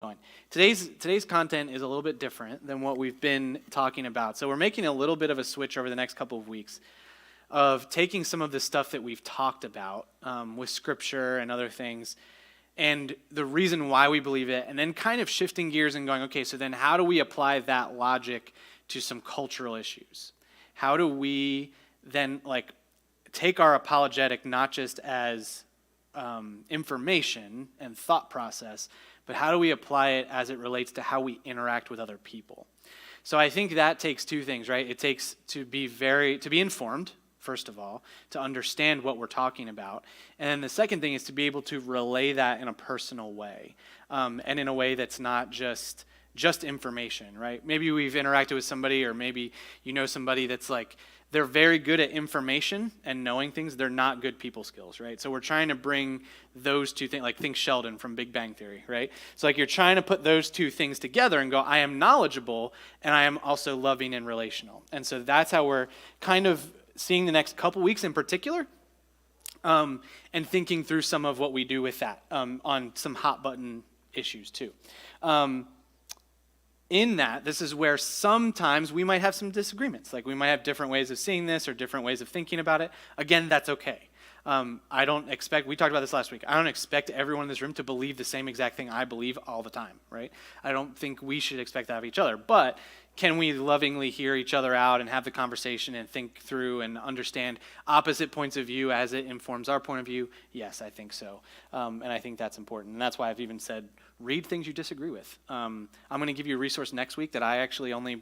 going. Today's content is a little bit different than what we've been talking about. So we're making a little bit of a switch over the next couple of weeks of taking some of the stuff that we've talked about with Scripture and other things, and the reason why we believe it, and then kind of shifting gears and going, okay, so then how do we apply that logic to some cultural issues? How do we then take our apologetic not just as information and thought process, but how do we apply it as it relates to how we interact with other people? So I think that takes two things, right? It takes to be informed, first of all, to understand what we're talking about. And then the second thing is to be able to relay that in a personal way, and in a way that's not just information, right? Maybe we've interacted with somebody, or maybe you know somebody that's they're very good at information and knowing things. They're not good people skills, right? So we're trying to bring those two things, think Sheldon from Big Bang Theory, right? So you're trying to put those two things together and go, I am knowledgeable and I am also loving and relational. And so that's how we're kind of seeing the next couple weeks in particular, and thinking through some of what we do with that on some hot button issues too. In that, this is where sometimes we might have some disagreements. We might have different ways of seeing this or different ways of thinking about it. Again, that's okay. I don't expect, we talked about this last week, I don't expect everyone in this room to believe the same exact thing I believe all the time, right? I don't think we should expect that of each other. But can we lovingly hear each other out and have the conversation and think through and understand opposite points of view as it informs our point of view? Yes, I think so. And I think that's important. And that's why I've even said, read things you disagree with. I'm going to give you a resource next week that I actually only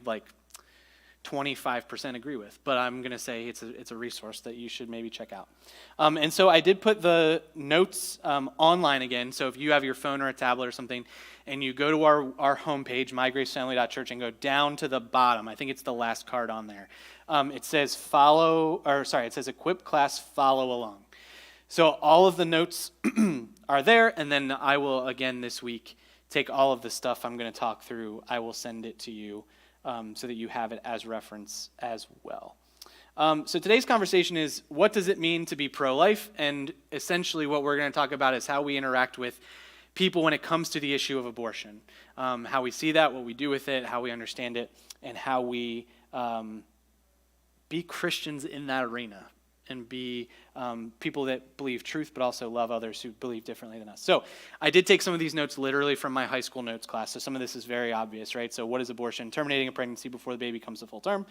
25% agree with, but I'm going to say it's a resource that you should maybe check out. And so I did put the notes online again, so if you have your phone or a tablet or something, and you go to our homepage, mygracefamily.church, and go down to the bottom, I think it's the last card on there, it says it says equip class follow along. So all of the notes are there, and then I will, again this week, take all of the stuff I'm going to talk through, I will send it to you, so that you have it as reference as well. So today's conversation is, what does it mean to be pro-life? And essentially what we're going to talk about is how we interact with people when it comes to the issue of abortion. How we see that, what we do with it, how we understand it, and how we be Christians in that arena and be people that believe truth but also love others who believe differently than us. So I did take some of these notes literally from my high school notes class, so some of this is very obvious, right? So what is abortion? Terminating a pregnancy before the baby comes to full term.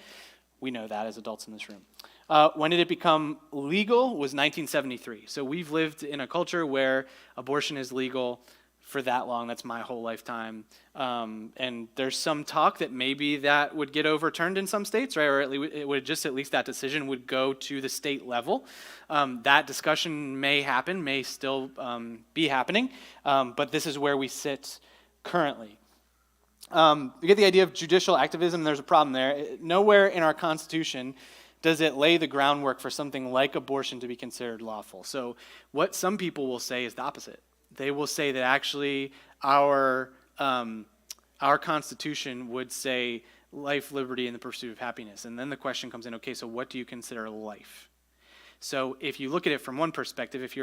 We know that as adults in this room. When did it become legal was 1973. So we've lived in a culture where abortion is legal for that long. That's my whole lifetime. And there's some talk that maybe that would get overturned in some states, right? Or it would just, at least that decision would go to the state level. That discussion may happen, may still be happening, but this is where we sit currently. You get the idea of judicial activism. There's a problem there. Nowhere in our Constitution does it lay the groundwork for something like abortion to be considered lawful. So what some people will say is the opposite. They will say that actually our Constitution would say life, liberty, and the pursuit of happiness. And then the question comes in, okay, so what do you consider life? So if you look at it from one perspective, if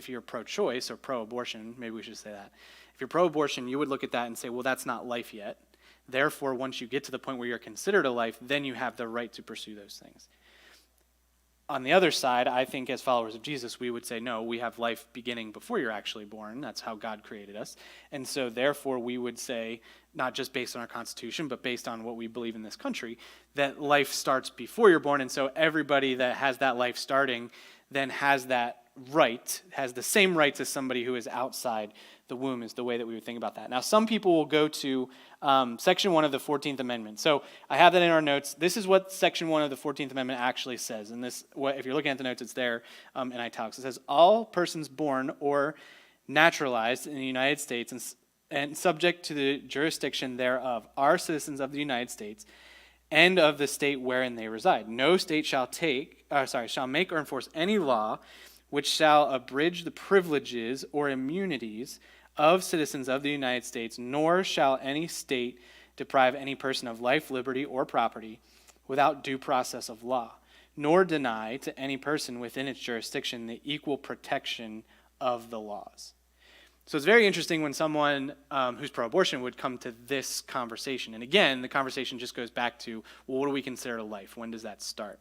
you're pro-choice or pro-abortion, maybe we should say that. If you're pro-abortion, you would look at that and say, well, that's not life yet. Therefore, once you get to the point where you're considered a life, then you have the right to pursue those things. On the other side, I think as followers of Jesus, we would say, no, we have life beginning before you're actually born. That's how God created us. And so therefore, we would say, not just based on our Constitution, but based on what we believe in this country, that life starts before you're born. And so everybody that has that life starting then has that right, has the same rights as somebody who is outside the womb, is the way that we would think about that. Now, some people will go to Section 1 of the 14th Amendment. So I have that in our notes. This is what Section 1 of the 14th Amendment actually says. And this, if you're looking at the notes, it's there in italics. It says, all persons born or naturalized in the United States and subject to the jurisdiction thereof are citizens of the United States and of the state wherein they reside. No state shall make or enforce any law which shall abridge the privileges or immunities of citizens of the United States, nor shall any state deprive any person of life, liberty, or property without due process of law, nor deny to any person within its jurisdiction the equal protection of the laws. So it's very interesting when someone who's pro-abortion would come to this conversation. And again, the conversation just goes back to, well, what do we consider life? When does that start?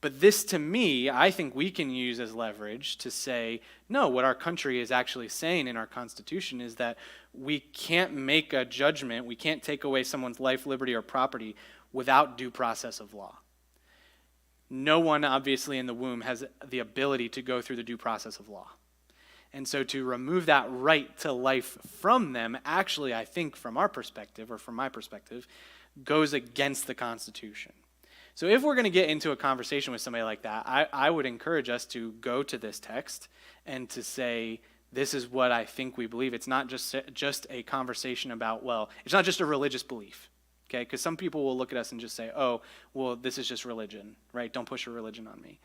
But this, to me, I think we can use as leverage to say, no, what our country is actually saying in our Constitution is that we can't make a judgment, we can't take away someone's life, liberty, or property without due process of law. No one, obviously, in the womb has the ability to go through the due process of law. And so to remove that right to life from them, actually, I think from our perspective, or from my perspective, goes against the Constitution. So if we're going to get into a conversation with somebody like that, I would encourage us to go to this text and to say, this is what I think we believe. It's not just a conversation about, well, it's not just a religious belief, okay? Because some people will look at us and just say, oh, well, this is just religion, right? Don't push your religion on me.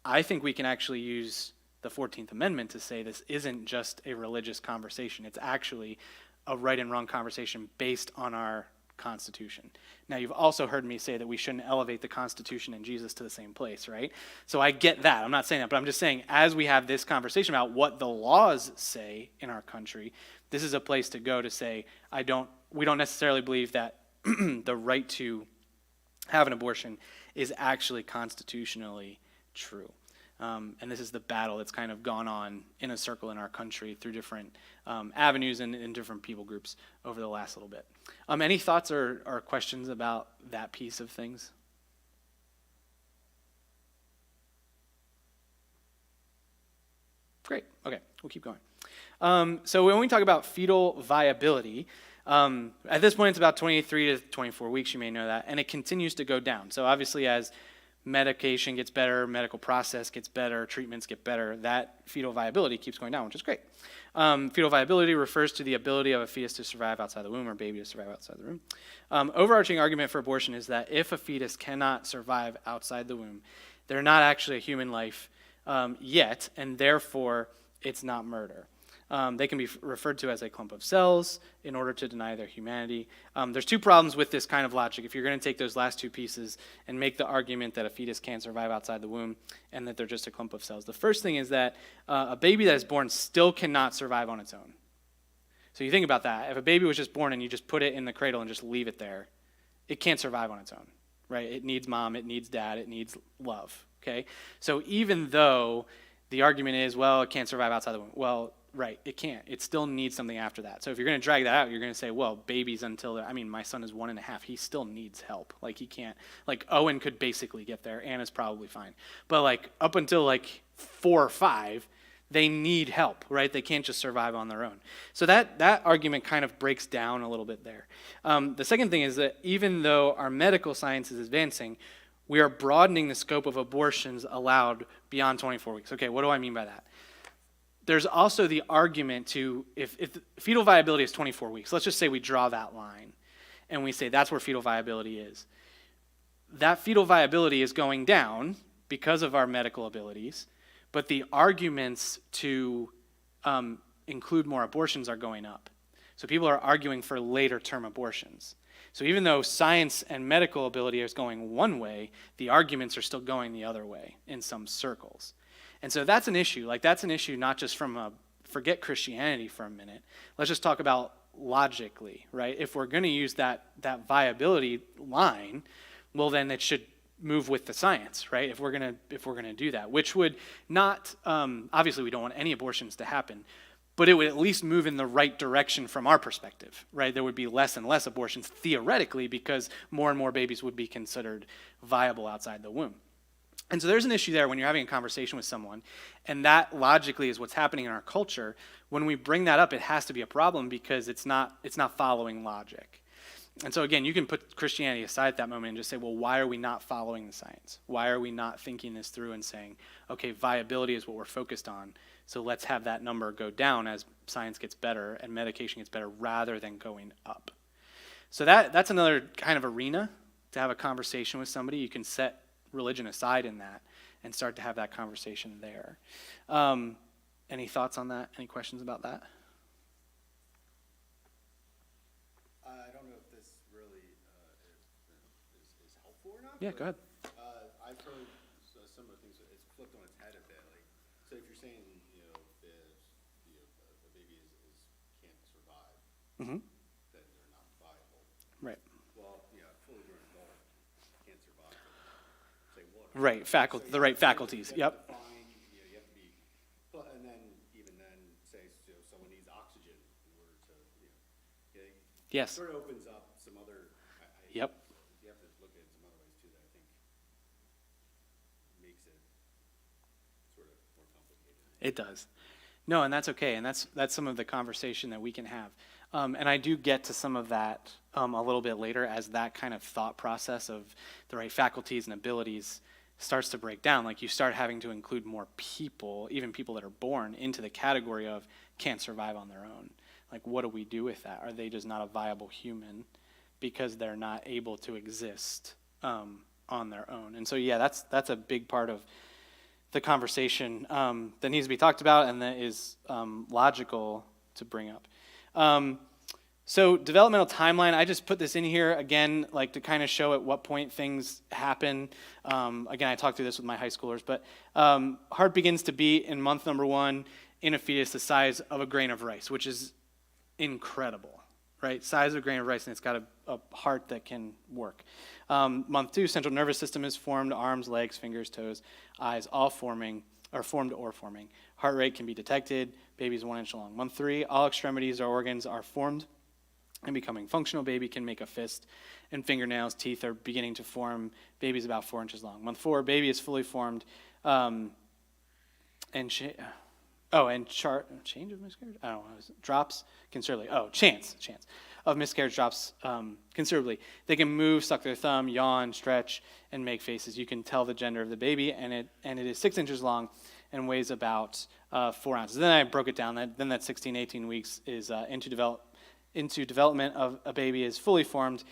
I think we can actually use the 14th Amendment to say this isn't just a religious conversation. It's actually a right and wrong conversation based on our Constitution. Now, you've also heard me say that we shouldn't elevate the Constitution and Jesus to the same place, right? So I get that. I'm not saying that, but I'm just saying as we have this conversation about what the laws say in our country, this is a place to go to say, we don't necessarily believe that the right to have an abortion is actually constitutionally true. And this is the battle that's kind of gone on in a circle in our country through different avenues and in different people groups over the last little bit. Any thoughts or questions about that piece of things? Great. Okay, we'll keep going. So when we talk about fetal viability, at this point it's about 23 to 24 weeks, you may know that, and it continues to go down. So obviously as medication gets better, medical process gets better, treatments get better, that fetal viability keeps going down, which is great. Fetal viability refers to the ability of a fetus to survive outside the womb or baby to survive outside the womb. Overarching argument for abortion is that if a fetus cannot survive outside the womb, they're not actually a human life yet, and therefore it's not murder. They can be referred to as a clump of cells in order to deny their humanity. There's two problems with this kind of logic. If you're going to take those last two pieces and make the argument that a fetus can't survive outside the womb and that they're just a clump of cells. The first thing is that a baby that is born still cannot survive on its own. So you think about that. If a baby was just born and you just put it in the cradle and just leave it there, it can't survive on its own, right? It needs mom, it needs dad, it needs love, okay? So even though the argument is, well, it can't survive outside the womb, well, right, it can't. It still needs something after that. So if you're going to drag that out, you're going to say, well, babies my son is 1.5. He still needs help. Like, he can't. Like, Owen could basically get there. Anna's probably fine. But, like, up until, 4 or 5, they need help, right? They can't just survive on their own. So that argument kind of breaks down a little bit there. The second thing is that even though our medical science is advancing, we are broadening the scope of abortions allowed beyond 24 weeks. Okay, what do I mean by that? There's also the argument to, if fetal viability is 24 weeks, let's just say we draw that line and we say that's where fetal viability is. That fetal viability is going down because of our medical abilities, but the arguments to include more abortions are going up. So people are arguing for later term abortions. So even though science and medical ability is going one way, the arguments are still going the other way in some circles. And so that's an issue. That's an issue not just from forget Christianity for a minute. Let's just talk about logically, right? If we're going to use that viability line, well, then it should move with the science, right? If we're gonna do that, which would not obviously we don't want any abortions to happen, but it would at least move in the right direction from our perspective, right? There would be less and less abortions theoretically because more and more babies would be considered viable outside the womb. And so there's an issue there when you're having a conversation with someone, and that logically is what's happening in our culture. When we bring that up, it has to be a problem because it's not following logic. And so again, you can put Christianity aside at that moment and just say, well, why are we not following the science? Why are we not thinking this through and saying, okay, viability is what we're focused on, so let's have that number go down as science gets better and medication gets better rather than going up. So that's another kind of arena to have a conversation with somebody. You can set religion aside in that and start to have that conversation there. Any thoughts on that? Any questions about that? I don't know if this really is helpful or not. Yeah, go ahead. I've heard some of the things, it's flipped on its head a bit. So if you're saying, the baby is Mhm. then they're not viable. Right. Well, yeah, a fully grown adult can't survive on, say, water. Right. So The right faculties. you have Yep. to define, you have to be, and then, even then, say, someone needs oxygen in order to, Yes. sort of opens up some other, Yep. you have to look at some other ways too that I think makes it sort of more complicated. It does. No, and that's okay, and that's some of the conversation that we can have. And I do get to some of that a little bit later as that kind of thought process of the right faculties and abilities starts to break down. Like you start having to include more people, even people that are born, into the category of can't survive on their own. Like what do we do with that? Are they just not a viable human because they're not able to exist on their own? And so yeah, that's a big part of the conversation that needs to be talked about and that is logical to bring up. So developmental timeline, I just put this in here again, like to kind of show at what point things happen. Again, I talked through this with my high schoolers, but heart begins to beat in month number 1 in a fetus the size of a grain of rice, which is incredible, right? Size of a grain of rice, and it's got a heart that can work. Month 2, central nervous system is formed, arms, legs, fingers, toes, eyes, all formed or forming. Heart rate can be detected, baby's 1 inch long. Month 3, all extremities or organs are formed and becoming functional. Baby can make a fist, and fingernails, teeth are beginning to form. Baby's about 4 inches long. Month 4, baby is fully formed, change of miscarriage? I don't know. Drops considerably. Chance of miscarriage drops considerably. They can move, suck their thumb, yawn, stretch, and make faces. You can tell the gender of the baby, and it is 6 inches long and weighs about 4 ounces. Then I broke it down. Then that 16, 18 weeks is into development of a baby is fully formed,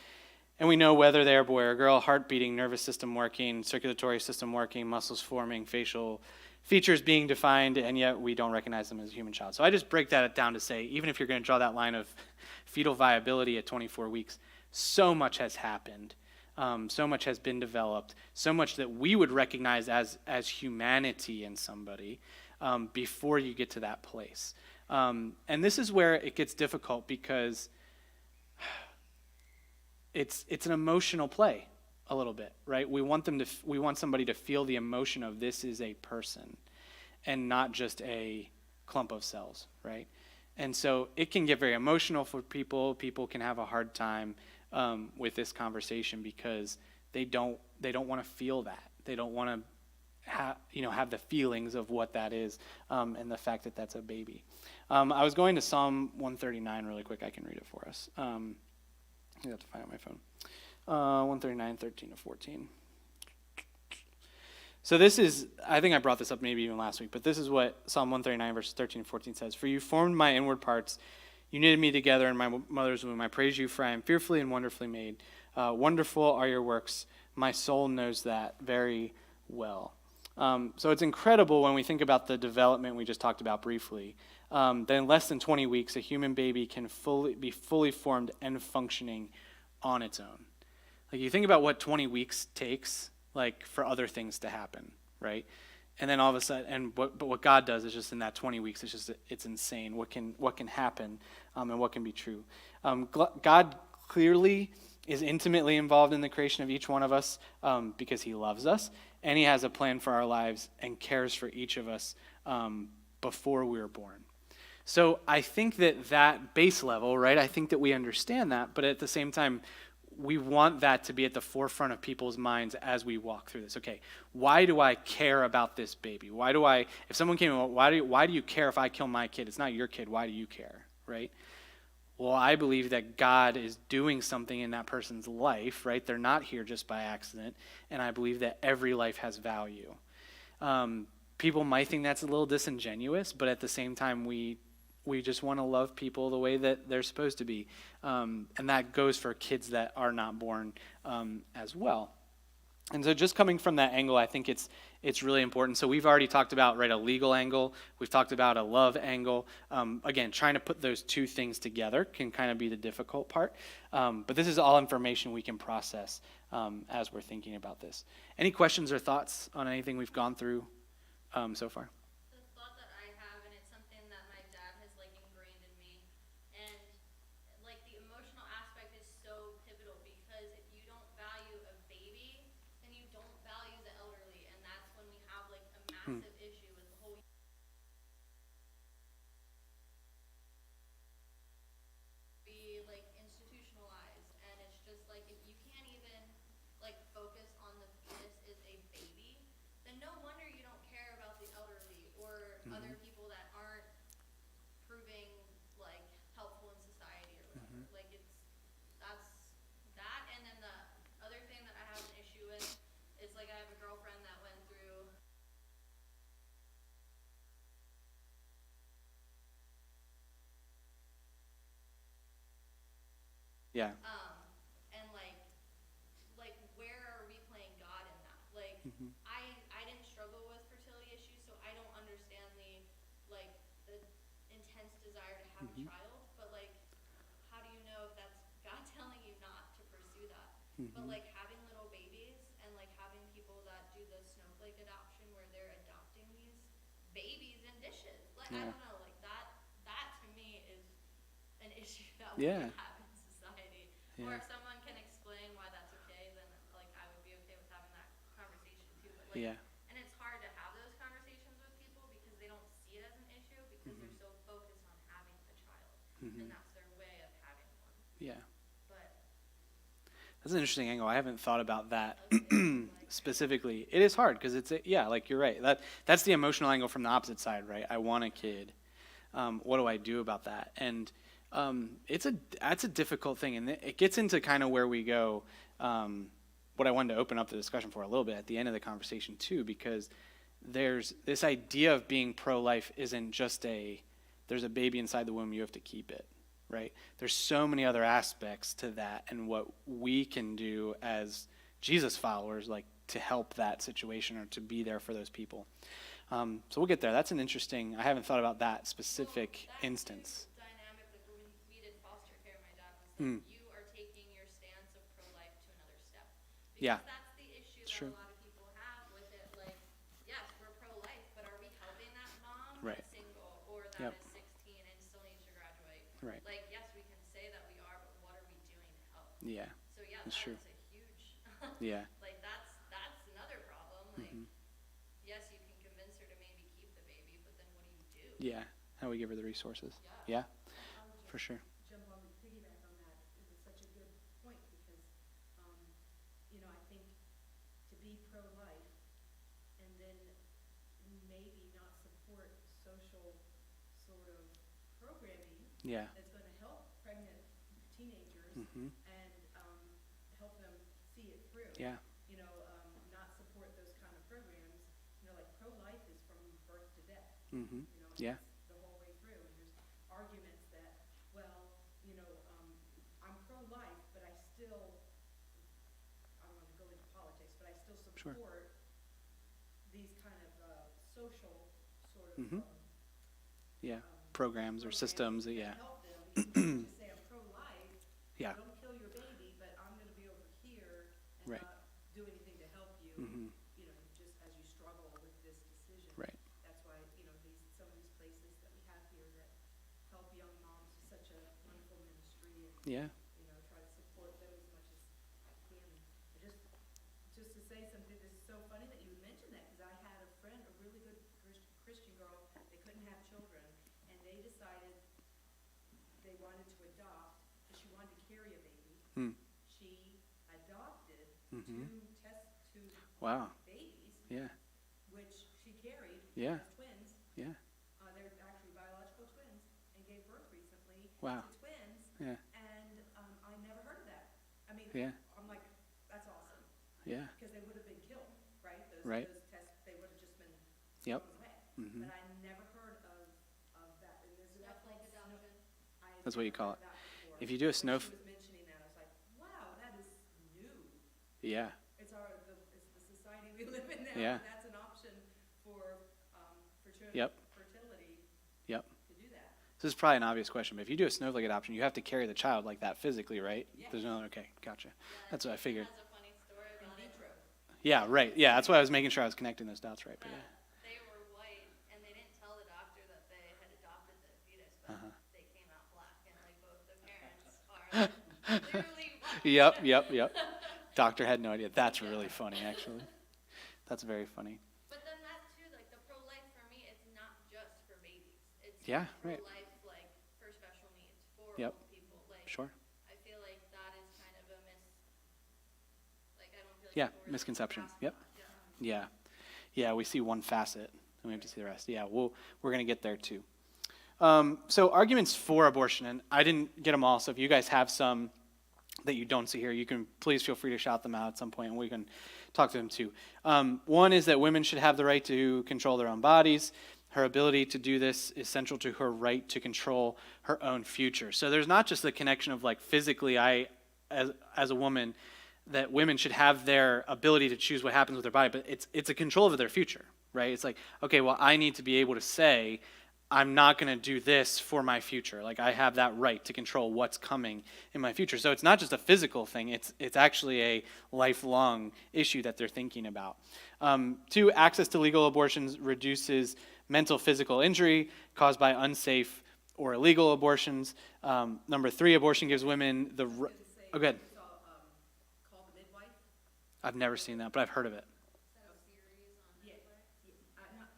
and we know whether they are boy or girl, heart beating, nervous system working, circulatory system working, muscles forming, facial features being defined, and yet we don't recognize them as a human child. So I just break that down to say, even if you're going to draw that line of fetal viability at 24 weeks, so much has happened. So much has been developed, so much that we would recognize as humanity in somebody before you get to that place. And this is where it gets difficult because it's an emotional play a little bit, right? We want somebody to feel the emotion of this is a person and not just a clump of cells, right? And so it can get very emotional for people. People can have a hard time with this conversation because they don't want to feel that. They don't want to have the feelings of what that is and the fact that that's a baby. I was going to Psalm 139 really quick. I can read it for us. I have to find it on my phone. 139, 13 to 14. So this is, I think I brought this up maybe even last week, but this is what Psalm 139 verses 13 and 14 says. For you formed my inward parts. You knitted me together in my mother's womb. I praise you, for I am fearfully and wonderfully made. Wonderful are your works. My soul knows that very well. So it's incredible when we think about the development we just talked about briefly. That in less than 20 weeks, a human baby can be fully formed and functioning on its own. Like you think about what 20 weeks takes, like for other things to happen, right? And then all of a sudden, but what God does is just in that 20 weeks, it's insane what can happen and what can be true. God clearly is intimately involved in the creation of each one of us because he loves us, and he has a plan for our lives and cares for each of us before we were born. So I think that base level, right, I think that we understand that, but at the same time, we want that to be at the forefront of people's minds as we walk through this. Okay, why do I care about this baby? If someone came in, why do you care if I kill my kid? It's not your kid. Why do you care, right? Well, I believe that God is doing something in that person's life, right? They're not here just by accident, and I believe that every life has value. People might think that's a little disingenuous, but at the same time, we just want to love people the way that they're supposed to be. And that goes for kids that are not born as well. And so just coming from that angle, I think it's really important. So we've already talked about, right, a legal angle. We've talked about a love angle. Again, trying to put those two things together can kind of be the difficult part. But this is all information we can process as we're thinking about this. Any questions or thoughts on anything we've gone through so far? Yeah. And like where are we playing God in that? Like I didn't struggle with fertility issues, so I don't understand like the intense desire to have a child, but like how do you know if that's God telling you not to pursue that? But like having little babies and like having people that do the snowflake adoption where they're adopting these babies in dishes. Like I Yeah. don't know, like that to me is an issue that we Yeah. have in society. Or Yeah. if someone can explain why that's okay, then like I would be okay with having that conversation too. But like, Yeah. and it's hard to have those conversations with people because they don't see it as an issue because they're so focused on having a child, and that's their way of having one. Yeah. But That's an interesting angle. I haven't thought about that like, specifically. It is hard because yeah, like you're right. That's the emotional angle from the opposite side, right? I want a kid. What do I do about that? And that's a difficult thing, and it gets into kind of where we go. What I wanted to open up the discussion for a little bit at the end of the conversation too, because there's this idea of being pro-life isn't just there's a baby inside the womb, you have to keep it, right? There's so many other aspects to that, and what we can do as Jesus followers, like to help that situation or to be there for those people. So we'll get there. That's an interesting. I haven't thought about that specific instance. dynamic, like when we did foster care, my dad was like, you are taking your stance of pro-life to another step. Because Yeah. that's the issue It's that true. a lot of people have with it. Like, yes, we're pro-life, but are we helping that mom Right. that's single or that Yep. is 16 and still needs to graduate? Right. Like, yes, we can say that we are, but what are we doing to help? Yeah. So yeah, That's that true. is a huge, Yeah. like that's another problem. Like, yes, you can convince her to maybe keep the baby, but then what do you do? Yeah. How we give her the resources. Yeah. Yeah. I would For just sure. jump on, piggyback on that. It was such a good point because, I think to be pro-life and then maybe not support social sort of programming Yeah. that's going to help pregnant teenagers and help them see it through. Yeah. Not support those kind of programs. Like pro-life is from birth to death. Yeah. It's the whole way through. And there's arguments that, well, I'm pro-life, but I don't want to go into politics, but I still support these kind of social sort of Yeah. Programs or systems. that Yeah. help them. Because you can't just say I'm pro-life, Yeah. don't kill your baby, but I'm going to be over here and Right. not do anything to help you. Just as you struggle with this decision. Right. That's why some of these places that we have here that help young moms is such a wonderful ministry, and Yeah. try to support them as much as I can. And just to say something, this is so funny that you would mention that because I had a friend, a really good Christian girl. They couldn't have children, and they decided they wanted to adopt because she wanted to carry a baby. She adopted two Wow. babies, Yeah. which she carried Yeah. as twins. Yeah. They're actually biological twins, and gave birth recently Wow. to twins. Yeah. And I never heard of that. I mean, Yeah. I'm like, that's awesome, Yeah. because they would have been killed, right? Right. Those tests, they would have just been Yep. thrown away. But I never heard of that. And is that Snowflake called adoption. I had That's what you never call heard it. that before. If you do a When snowf- she was mentioning that, I was like, wow, that is new. Yeah. It's the society we live in now. Yeah. And that's an option for Yep. fertility Yep. to do that. This is probably an obvious question, but if you do a snowflake adoption, you have to carry the child like that physically, right? Yeah. There's no. Okay. Gotcha. Yeah, That's what I figured. Has a funny story In about it. vitro. Yeah. Right. Yeah. That's why I was making sure I was connecting those dots right. But yeah. They were white, and they didn't tell the doctor that they had adopted the fetus, but they came out black, and like both the parents are clearly white. Yep. Doctor had no idea. That's really funny, actually. That's very funny. But then that too, like the pro-life for me, it's not just for babies. It's Yeah, right. pro-life like for special needs, for Yep. old people. Like Sure. I feel like that is kind of a I don't feel like Yeah, people really misconception. grasp Yep. that. Yeah. Yeah, we see one facet, and we have to see the rest. Yeah, we're going to get there too. So arguments for abortion, and I didn't get them all, so if you guys have some that you don't see here, you can please feel free to shout them out at some point, and we can talk to them too. One is that women should have the right to control their own bodies. Her ability to do this is central to her right to control her own future. So there's not just the connection of like physically, as a woman, that women should have their ability to choose what happens with their body, but it's a control over their future, right? It's like, okay, well, I need to be able to say, I'm not going to do this for my future. Like I have that right to control what's coming in my future. So it's not just a physical thing. It's actually a lifelong issue that they're thinking about. 2, access to legal abortions reduces mental physical injury caused by unsafe or illegal abortions. Number 3, abortion gives women the. Oh, good. Call the midwife. I've never seen that, but I've heard of it. Yeah,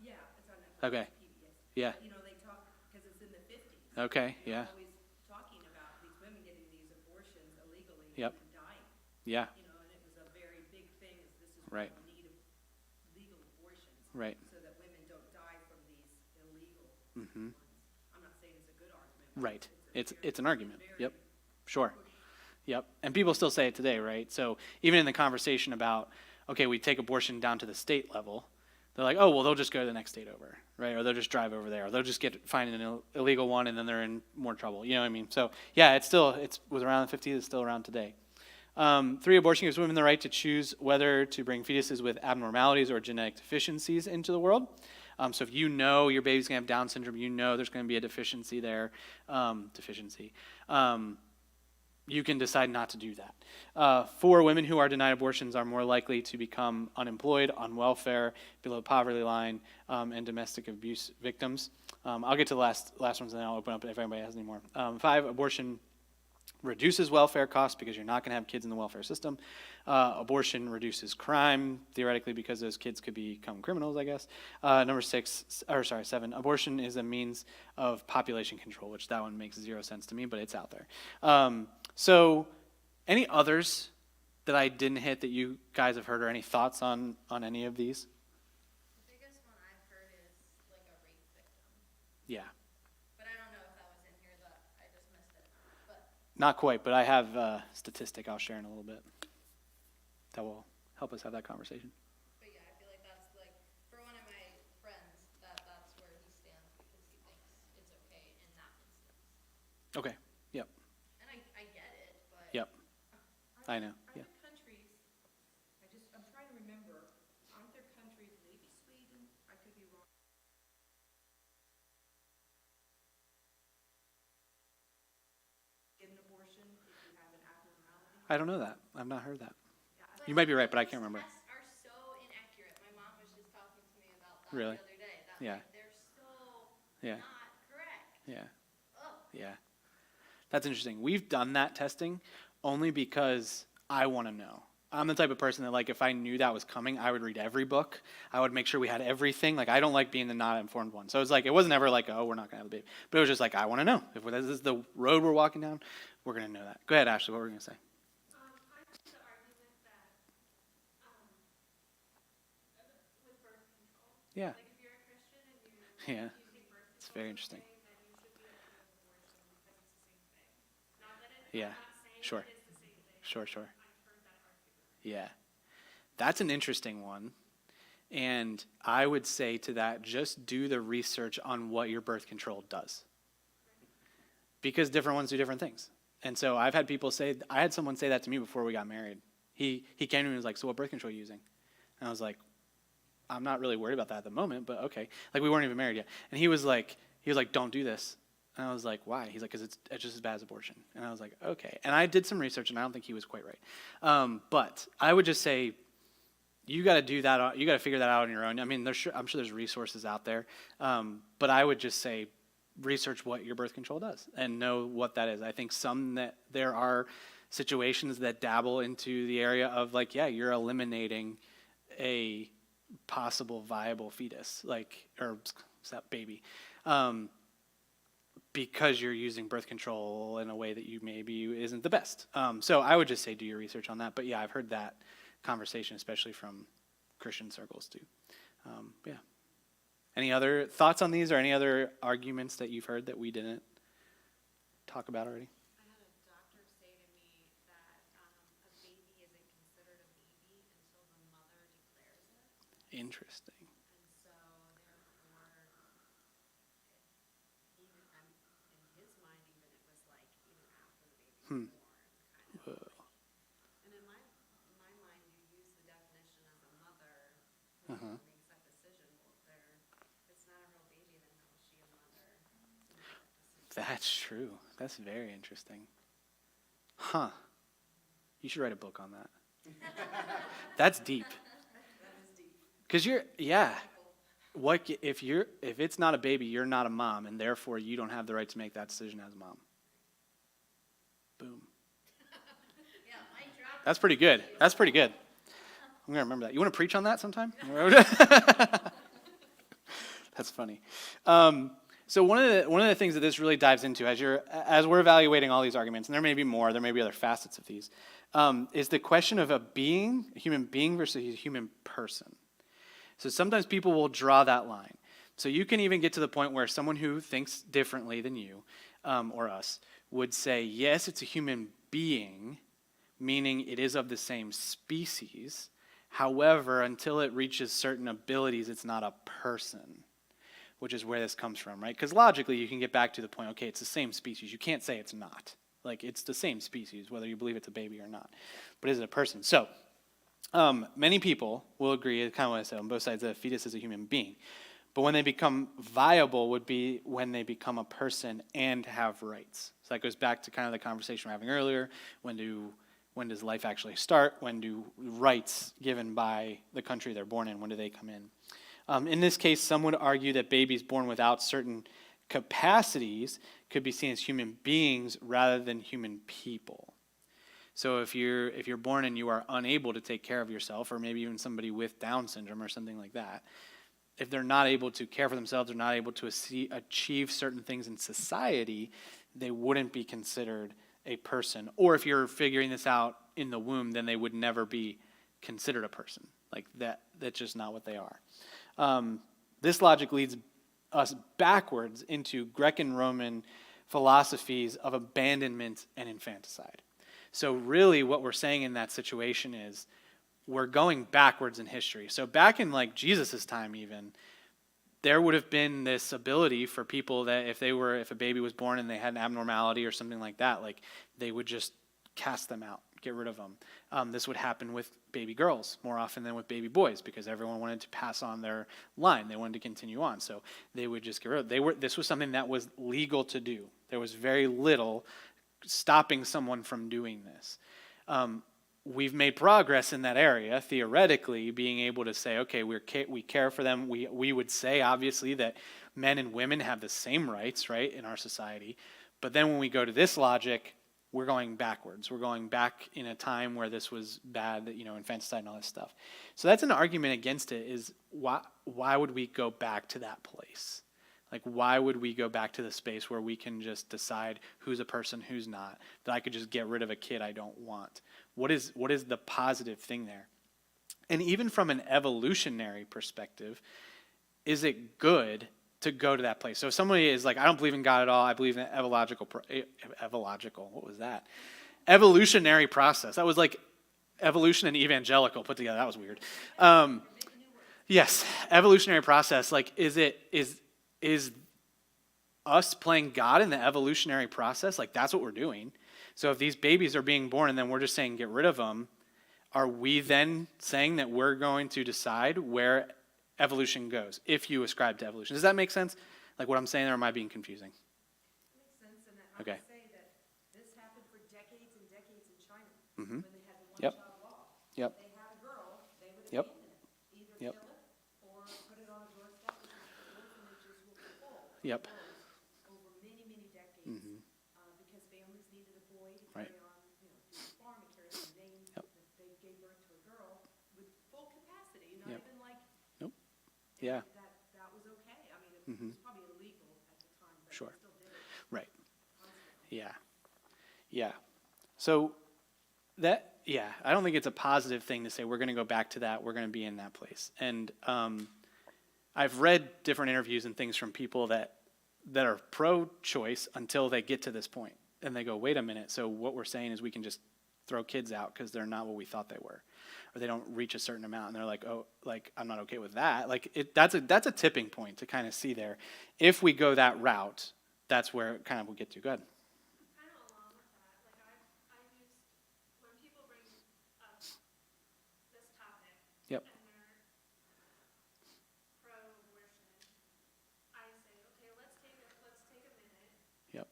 yeah, it's on Netflix. Okay. PBS. Yeah. You know, they talk, because it's in the 50s. Okay. They're Yeah. always talking about these women getting these abortions illegally Yep. and dying. Yeah. You know, and it was a very big thing, is this is Right. why we need legal abortions. Right. So that women don't die from these illegal Mm-hmm. ones. I'm not saying it's a good argument. but Right. It's a an argument. very Yep. Sure. push. Yep. And people still say it today, right? So even in the conversation about, okay, we take abortion down to the state level, they're like, oh, well, they'll just go to the next state over, right? Or they'll just drive over there, or they'll just find an illegal one, and then they're in more trouble. You know what I mean? So yeah, it was around the 50s. It's still around today. 3, abortion gives women the right to choose whether to bring fetuses with abnormalities or genetic deficiencies into the world. So if you know your baby's going to have Down syndrome, you know there's going to be a deficiency there, you can decide not to do that. 4, women who are denied abortions are more likely to become unemployed, on welfare, below poverty line, and domestic abuse victims. I'll get to the last ones, and then I'll open up if anybody has any more. 5, abortion reduces welfare costs because you're not going to have kids in the welfare system. Abortion reduces crime, theoretically, because those kids could become criminals, I guess. 7, abortion is a means of population control, which that one makes 0 sense to me, but it's out there. So any others that I didn't hit that you guys have heard, or any thoughts on any of these? The biggest one I've heard is like a rape victim, Yeah. but I don't know if that was in here, that I just missed it. But Not quite, but I have a statistic I'll share in a little bit that will help us have that conversation. But yeah, I feel like that's like, for one of my friends, that's where he stands, because he thinks it's okay in that instance. Okay. Yep. And I get it, but. Yep. I know. Are Yeah. there countries, I'm trying to remember, aren't there countries, maybe Sweden, I could be wrong. Get an abortion if you have an abnormality? I don't know that. I've not heard that. But You might be right, but I those can't remember. tests are so inaccurate. My mom was just talking to me about that Really? the other day. That Yeah. like, they're so Yeah. not correct. Yeah. Ugh. Yeah. That's interesting. We've done that testing only because I want to know. I'm the type of person that, like, if I knew that was coming, I would read every book. I would make sure we had everything. Like, I don't like being the not informed one. So it's like, it wasn't ever like, oh, we're not going to have a baby. But it was just like, I want to know. If this is the road we're walking down, we're going to know that. Go ahead, Ashley. What were you going to say? I heard the argument that with birth control, Yeah. like if you're a Christian and you Yeah. think birth It's control very is interesting. okay, then you should be okay with abortion because it's the same thing. Not that Yeah. I'm not saying Sure. it is the same thing. Sure, sure. I've heard that argument. Yeah. That's an interesting one. And I would say to that, just do the research on what your birth control does. Because different ones do different things. And so I had someone say that to me before we got married. He came to me and was like, so what birth control are you using? And I was like, I'm not really worried about that at the moment, but okay. Like, we weren't even married yet. And he was like, don't do this. And I was like, why? He's like, because it's just as bad as abortion. And I was like, okay. And I did some research, and I don't think he was quite right. But I would just say, you got to do that. You got to figure that out on your own. I mean, I'm sure there's resources out there. But I would just say, research what your birth control does and know what that is. I think there are situations that dabble into the area of, like, yeah, you're eliminating a possible viable fetus, or baby, because you're using birth control in a way that you maybe isn't the best. So I would just say do your research on that. But yeah, I've heard that conversation, especially from Christian circles too. Yeah. Any other thoughts on these, or any other arguments that you've heard that we didn't talk about already? I had a doctor say to me that a baby isn't considered a baby until the mother declares it. Interesting. And so, therefore, That's true. That's very interesting. Huh. You should write a book on that. That's deep. Because if it's not a baby, you're not a mom, and therefore you don't have the right to make that decision as a mom. Boom. Yeah, mic drop. That's pretty good. That's pretty good. I'm going to remember that. You want to preach on that sometime? That's funny. So one of the things that this really dives into as we're evaluating all these arguments, and there may be more, there may be other facets of these, is the question of a human being versus a human person. So sometimes people will draw that line. So you can even get to the point where someone who thinks differently than you or us would say, yes, it's a human being, meaning it is of the same species. However, until it reaches certain abilities, it's not a person, which is where this comes from, right? Because logically, you can get back to the point, okay, it's the same species. You can't say it's not. Like, it's the same species, whether you believe it's a baby or not. But is it a person? So, many people will agree, kind of what I said on both sides, that a fetus is a human being. But when they become viable would be when they become a person and have rights. So that goes back to kind of the conversation we were having earlier. When does life actually start? When do rights given by the country they're born in, when do they come in? In this case, some would argue that babies born without certain capacities could be seen as human beings rather than human people. So if you're born and you are unable to take care of yourself, or maybe even somebody with Down syndrome or something like that, if they're not able to care for themselves, they're not able to achieve certain things in society, they wouldn't be considered a person. Or if you're figuring this out in the womb, then they would never be considered a person. Like that's just not what they are. This logic leads us backwards into Greek and Roman philosophies of abandonment and infanticide. So really what we're saying in that situation is we're going backwards in history. So back in like Jesus' time even, there would have been this ability for people that if a baby was born and they had an abnormality or something like that, like they would just cast them out, get rid of them. This would happen with baby girls more often than with baby boys because everyone wanted to pass on their line. They wanted to continue on. So they would just get rid of them. This was something that was legal to do. There was very little stopping someone from doing this. We've made progress in that area, theoretically, being able to say, okay, we care for them. We would say, obviously, that men and women have the same rights, right, in our society. But then when we go to this logic, we're going backwards. We're going back in a time where this was bad, infanticide and all this stuff. So that's an argument against it, is why would we go back to that place? Like, why would we go back to the space where we can just decide who's a person, who's not, that I could just get rid of a kid I don't want? What is the positive thing there? And even from an evolutionary perspective, is it good to go to that place? So if somebody is like, I don't believe in God at all, I believe in what was that? Evolutionary process. That was like evolution and evangelical put together. That was weird. Yes, evolutionary process. Like, is us playing God in the evolutionary process? Like, that's what we're doing. So if these babies are being born and then we're just saying get rid of them, are we then saying that we're going to decide where evolution goes if you ascribe to evolution? Does that make sense? Like what I'm saying, or am I being confusing? It makes sense, and I Okay. would say that this happened for decades and decades in China, Mm-hmm. when they had the Yep. one-child law. Yep. They had a girl, they would Yep. abandon it, either Yep. kill it or put it on a doorstep, because the orphanages were full. Yep. Closed over many, many decades, Mm-hmm. because families needed a boy to Right. carry on, do the farm and carry on the name. Yep. That they gave birth to a girl with full capacity, not Yep. even like. Nope. and Yeah. That was okay. I mean, it Mhm. was probably illegal at the time, but Sure. they still did it Right. constantly. Yeah. So I don't think it's a positive thing to say we're going to go back to that. We're going to be in that place. And I've read different interviews and things from people that are pro-choice until they get to this point. And they go, wait a minute. So what we're saying is we can just throw kids out because they're not what we thought they were. Or they don't reach a certain amount. And they're like, oh, like, I'm not okay with that. Like, that's a tipping point to kind of see there. If we go that route, that's where it kind of will get to. Go ahead. Kind of along with that, like I've used, when people bring up this topic. Yep. And they're pro-abortion, I say, okay, let's take a minute. Yep.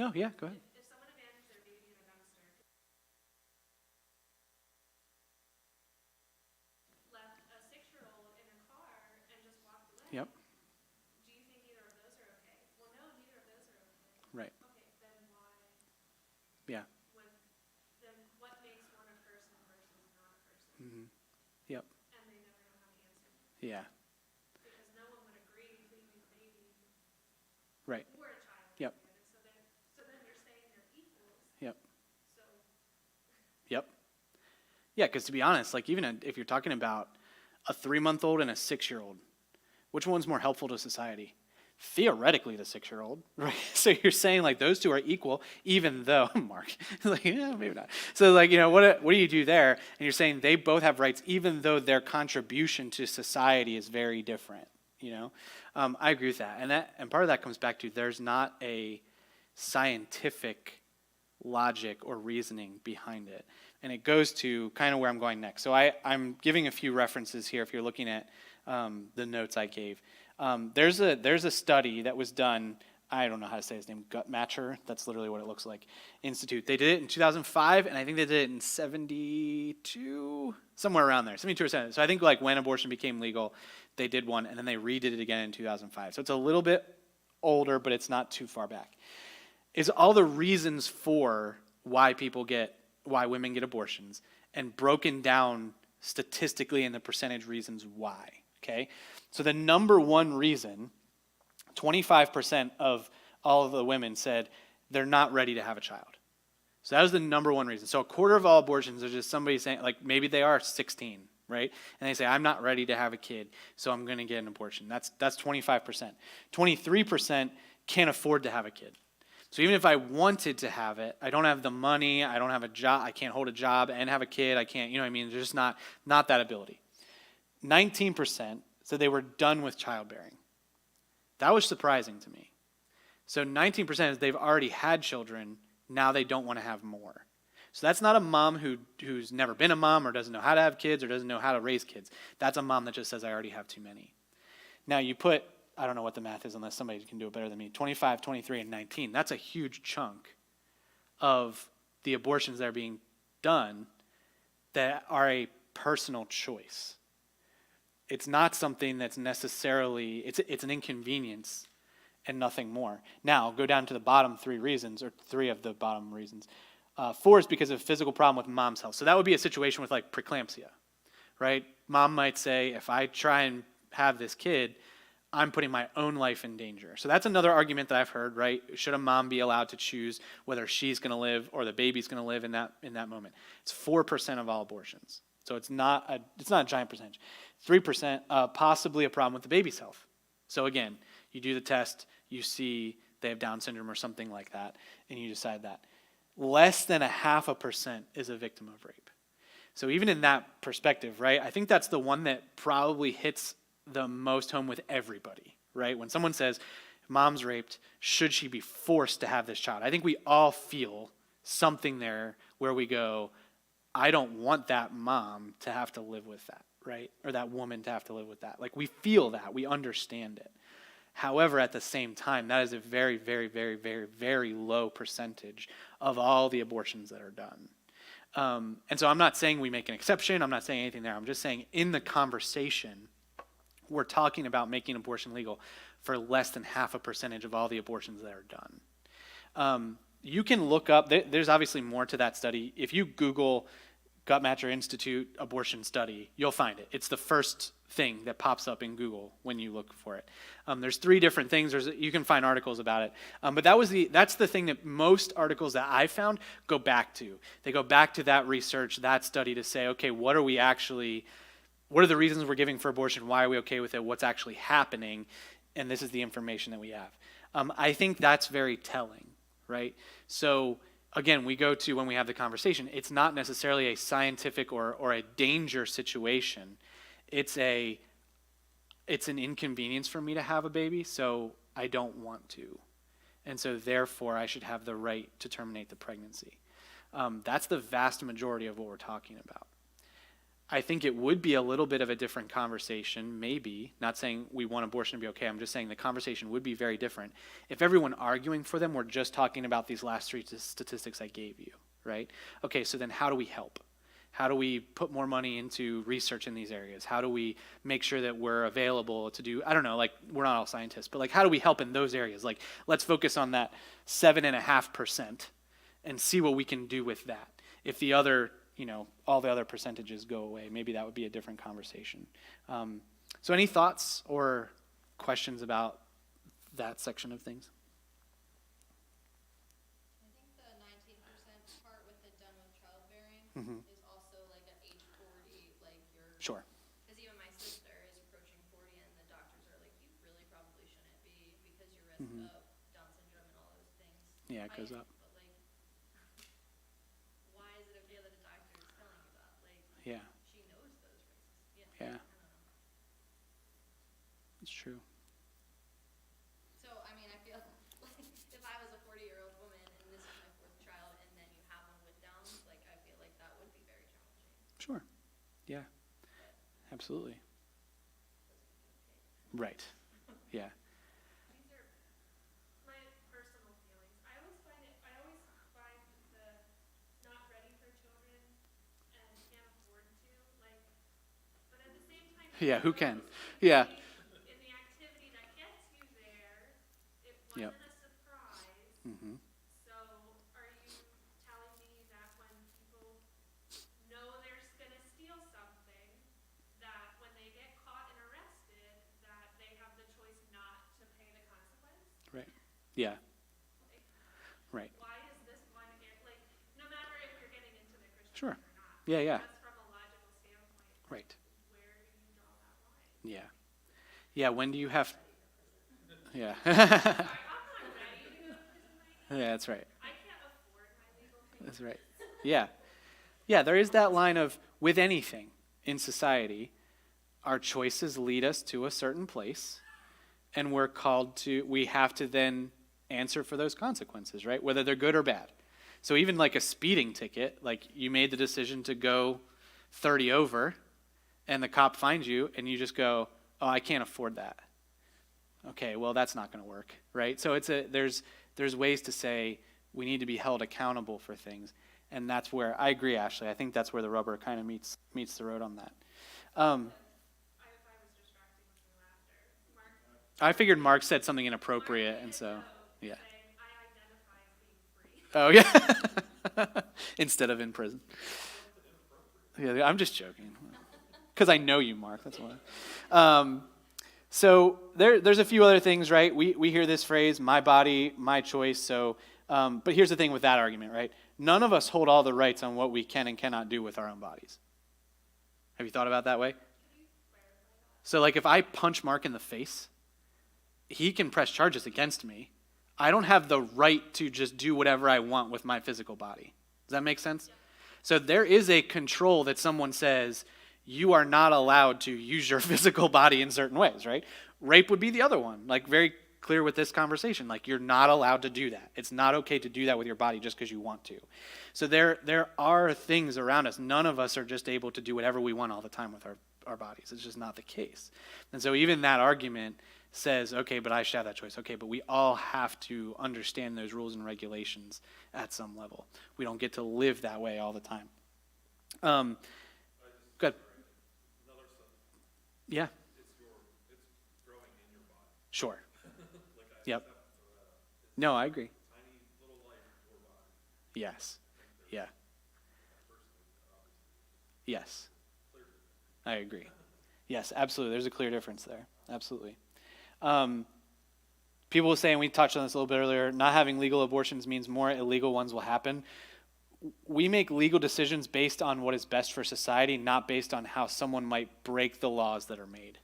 No, yeah, go ahead. If someone abandons their baby in a dumpster, left a 6-year-old in a car and just walked away. Yep. Do you think either of those are okay? Well, no, neither of those are okay. Right. Okay, then why Yeah. would, then what makes one a person versus not a person? Mm-hmm. Yep. And they never know how to answer. Yeah. Because no one would agree to leaving a baby Right. or a child. Yep. abandoned. So then you're saying they're equals. Yep. So Yep. Yeah, because to be honest, like even if you're talking about a 3-month-old and a 6-year-old, which one's more helpful to society? Theoretically, the 6-year-old, right? So you're saying like those two are equal, even though Mark, like yeah, maybe not. So like what do you do there? And you're saying they both have rights, even though their contribution to society is very different. I agree with that, and part of that comes back to there's not a scientific logic or reasoning behind it. And it goes to kind of where I'm going next. So I'm giving a few references here if you're looking at the notes I gave. There's a study that was done, I don't know how to say his name, Guttmacher, that's literally what it looks like, Institute. They did it in 2005, and I think they did it in 72, somewhere around there, 72 or 70. So I think like when abortion became legal, they did one, and then they redid it again in 2005. So it's a little bit older, but it's not too far back. Is all the reasons for why women get abortions, and broken down statistically in the percentage reasons why, okay? So the number one reason, 25% of all of the women said they're not ready to have a child. So that was the number one reason. So a quarter of all abortions are just somebody saying, like maybe they are 16, right? And they say, I'm not ready to have a kid, so I'm going to get an abortion. That's 25%. 23% can't afford to have a kid. So even if I wanted to have it, I don't have the money, I don't have a job, I can't hold a job and have a kid, I can't, there's just not that ability. 19% said they were done with childbearing. That was surprising to me. So 19% is they've already had children, now they don't want to have more. So that's not a mom who's never been a mom or doesn't know how to have kids or doesn't know how to raise kids. That's a mom that just says, I already have too many. Now you put, I don't know what the math is unless somebody can do it better than me, 25, 23, and 19. That's a huge chunk of the abortions that are being done that are a personal choice. It's not something that's necessarily, it's an inconvenience and nothing more. Now, go down to the bottom 3 reasons, or 3 of the bottom reasons. 4 is because of a physical problem with mom's health. So that would be a situation with like preeclampsia, right? Mom might say, if I try and have this kid, I'm putting my own life in danger. So that's another argument that I've heard, right? Should a mom be allowed to choose whether she's going to live or the baby's going to live in that moment? It's 4% of all abortions. So it's not a giant percentage. 3%, possibly a problem with the baby's health. So again, you do the test, you see they have Down syndrome or something like that, and you decide that. Less than 0.5% is a victim of rape. So even in that perspective, right, I think that's the one that probably hits the most home with everybody, right? When someone says, mom's raped, should she be forced to have this child? I think we all feel something there where we go, I don't want that mom to have to live with that, right? Or that woman to have to live with that. Like we feel that, we understand it. However, at the same time, that is a very, very, very, very, very low percentage of all the abortions that are done. And so I'm not saying we make an exception. I'm not saying anything there. I'm just saying in the conversation, we're talking about making abortion legal for less than 0.5% of all the abortions that are done. You can look up, there's obviously more to that study. If you Google Guttmacher Institute abortion study, you'll find it. It's the first thing that pops up in Google when you look for it. There's 3 different things. You can find articles about it. But that's the thing that most articles that I found go back to. They go back to that research, that study to say, okay, what are the reasons we're giving for abortion? Why are we okay with it? What's actually happening? And this is the information that we have. I think that's very telling, right? So again, we go to when we have the conversation, it's not necessarily a scientific or a danger situation. It's an inconvenience for me to have a baby, so I don't want to. And so therefore, I should have the right to terminate the pregnancy. That's the vast majority of what we're talking about. I think it would be a little bit of a different conversation, maybe. Not saying we want abortion to be okay. I'm just saying the conversation would be very different if everyone arguing for them were just talking about these last three statistics I gave you, right? Okay, so then how do we help? How do we put more money into research in these areas? How do we make sure that we're available to do, I don't know, like we're not all scientists, but like how do we help in those areas? Like let's focus on that 7.5% and see what we can do with that. If the other, all the other percentages go away, maybe that would be a different conversation. So any thoughts or questions about that section of things? I think the 19% part with the done with childbearing Mhm. is also like at age 40, like you're. Sure. Because even my sister is approaching 40, and the doctors are like, you really probably shouldn't be because your risk Mhm. of Down syndrome and all those things. Yeah, it goes heighten. up. But like, why is it okay that a doctor is telling you that? Like, Yeah, she knows those risks. Yeah. I don't know. it's true. So, I mean, I feel like if I was a 40-year-old woman and this is my fourth child and then you have one with Downs, like I feel like that would be very challenging. Sure. Yeah, absolutely. Right. Yeah. These are my personal feelings. I always find the not ready for children and can't afford to, like, but at the same time. Yeah, who it can? goes Yeah. In the activity that gets you there, it Yep. wasn't a surprise. Mm-hmm. So are you telling me that when people know they're gonna steal something, that when they get caught and arrested, that they have the choice not to pay the consequence? Right. Yeah. Like, Right. why is this one, like, no matter if you're getting into the Christian Sure. faith or not? Yeah, yeah. Just from a logical standpoint, Right. where do you draw that line? Yeah. Yeah, when do you have... Yeah. I'm not ready to go to prison right now. Yeah, that's right. I can't afford my legal fees. That's right. Yeah. Yeah, there is that line of, with anything in society, our choices lead us to a certain place, and we have to then answer for those consequences, right? Whether they're good or bad. So even like a speeding ticket, like you made the decision to go 30 over, and the cop finds you, and you just go, oh, I can't afford that. Okay, well, that's not going to work, right? So there's ways to say we need to be held accountable for things, and that's where I agree, Ashley. I think that's where the rubber kind of meets the road on that. I was distracting with my laughter. Mark, I figured Mark said something inappropriate, and so yeah. saying, I identify as being free. Oh yeah, instead of in prison. Yeah, I'm just joking, because I know you, Mark. That's why. So there's a few other things, right? We hear this phrase, my body, my choice. So, but here's the thing with that argument, right? None of us hold all the rights on what we can and cannot do with our own bodies. Have you thought about that way? So like if I punch Mark in the face, he can press charges against me. I don't have the right to just do whatever I want with my physical body. Does that make sense? Yeah. So there is a control that someone says, you are not allowed to use your physical body in certain ways, right? Rape would be the other one, like very clear with this conversation. Like you're not allowed to do that. It's not okay to do that with your body just because you want to. So there are things around us. None of us are just able to do whatever we want all the time with our bodies. It's just not the case. And so even that argument says, okay, but I should have that choice. Okay, but we all have to understand those rules and regulations at some level. We don't get to live that way all the time. Good. Yeah. It's growing in your body. Sure. Like Yep. it's No, I agree. tiny little life in your body. Yes. Yeah. Personally, obviously, Yes. clear difference. I agree. Yes, absolutely. There's a clear difference there. Absolutely. People were saying, we touched on this a little bit earlier, not having legal abortions means more illegal ones will happen. We make legal decisions based on what is best for society, not based on how someone might break the laws that are made.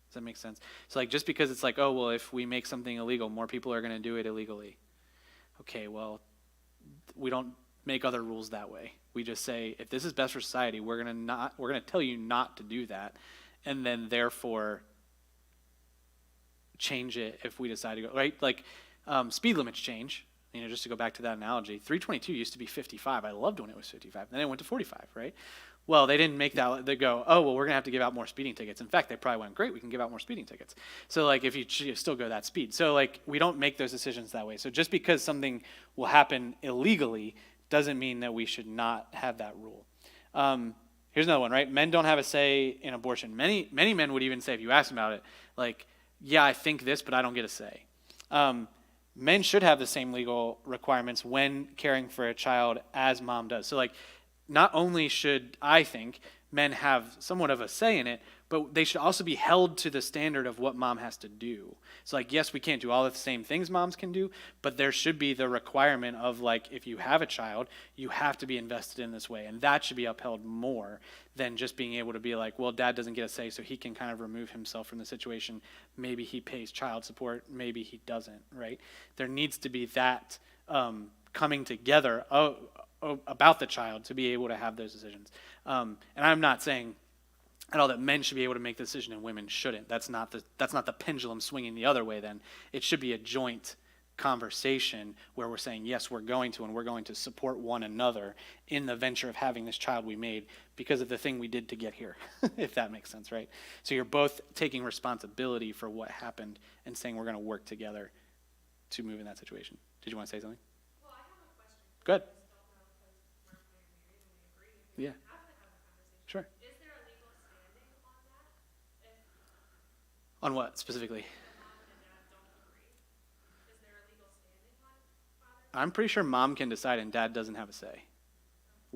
Does that make sense? So like just because it's like, oh, well, if we make something illegal, more people are going to do it illegally. Okay, well, we don't make other rules that way. We just say, if this is best for society, we're going to tell you not to do that, and then therefore change it if we decide to go, right? Like speed limits change. Just to go back to that analogy, 322 used to be 55. I loved when it was 55. Then it went to 45, right? well, they didn't make that, they go, oh, well, we're going to have to give out more speeding tickets. In fact, they probably went, great, we can give out more speeding tickets. So like if you still go that speed. So like we don't make those decisions that way. So just because something will happen illegally doesn't mean that we should not have that rule. Here's another one, right? Men don't have a say in abortion. Many men would even say, if you ask them about it, like, yeah, I think this, but I don't get a say. Men should have the same legal requirements when caring for a child as mom does. So like, not only should, I think, men have somewhat of a say in it, but they should also be held to the standard of what mom has to do. So like, yes, we can't do all the same things moms can do, but there should be the requirement of like, if you have a child, you have to be invested in this way. And that should be upheld more than just being able to be like, well, dad doesn't get a say, so he can kind of remove himself from the situation. Maybe he pays child support, maybe he doesn't, right? There needs to be that coming together about the child to be able to have those decisions. And I'm not saying at all that men should be able to make the decision and women shouldn't. That's not the pendulum swinging the other way then. It should be a joint conversation where we're saying, yes, we're going to support one another in the venture of having this child we made because of the thing we did to get here, if that makes sense, right? So you're both taking responsibility for what happened and saying we're going to work together to move in that situation. Did you want to say something? Well, I have a question. Good. I just don't know because Mark and I are married and we agree. If Yeah. we have to have a conversation. Sure. Is there a legal standing on that? If On what specifically? the mom and the dad don't agree, is there a legal standing on father? I'm pretty sure mom can decide and dad doesn't have a say.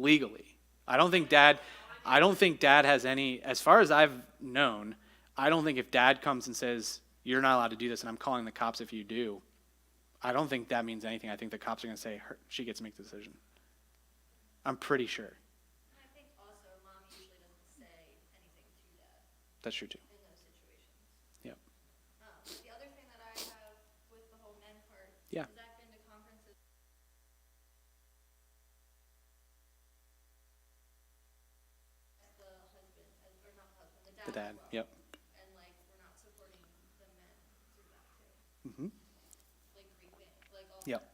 Legally. I don't think dad has any, as far as I've known, I don't think if dad comes and says, you're not allowed to do this and I'm calling the cops if you do, I don't think that means anything. I think the cops are going to say she gets to make the decision. I'm pretty sure. And I think also mom usually doesn't say anything to dad That's true too. in those situations. Yep. The other thing that I have with the whole men part, Yeah. is Zach been to conferences? The husband, or not the husband, the dad. The dad. as well. Yep. And like we're not supporting the men through that too, Mm-hmm. like reaping, like all Yep. that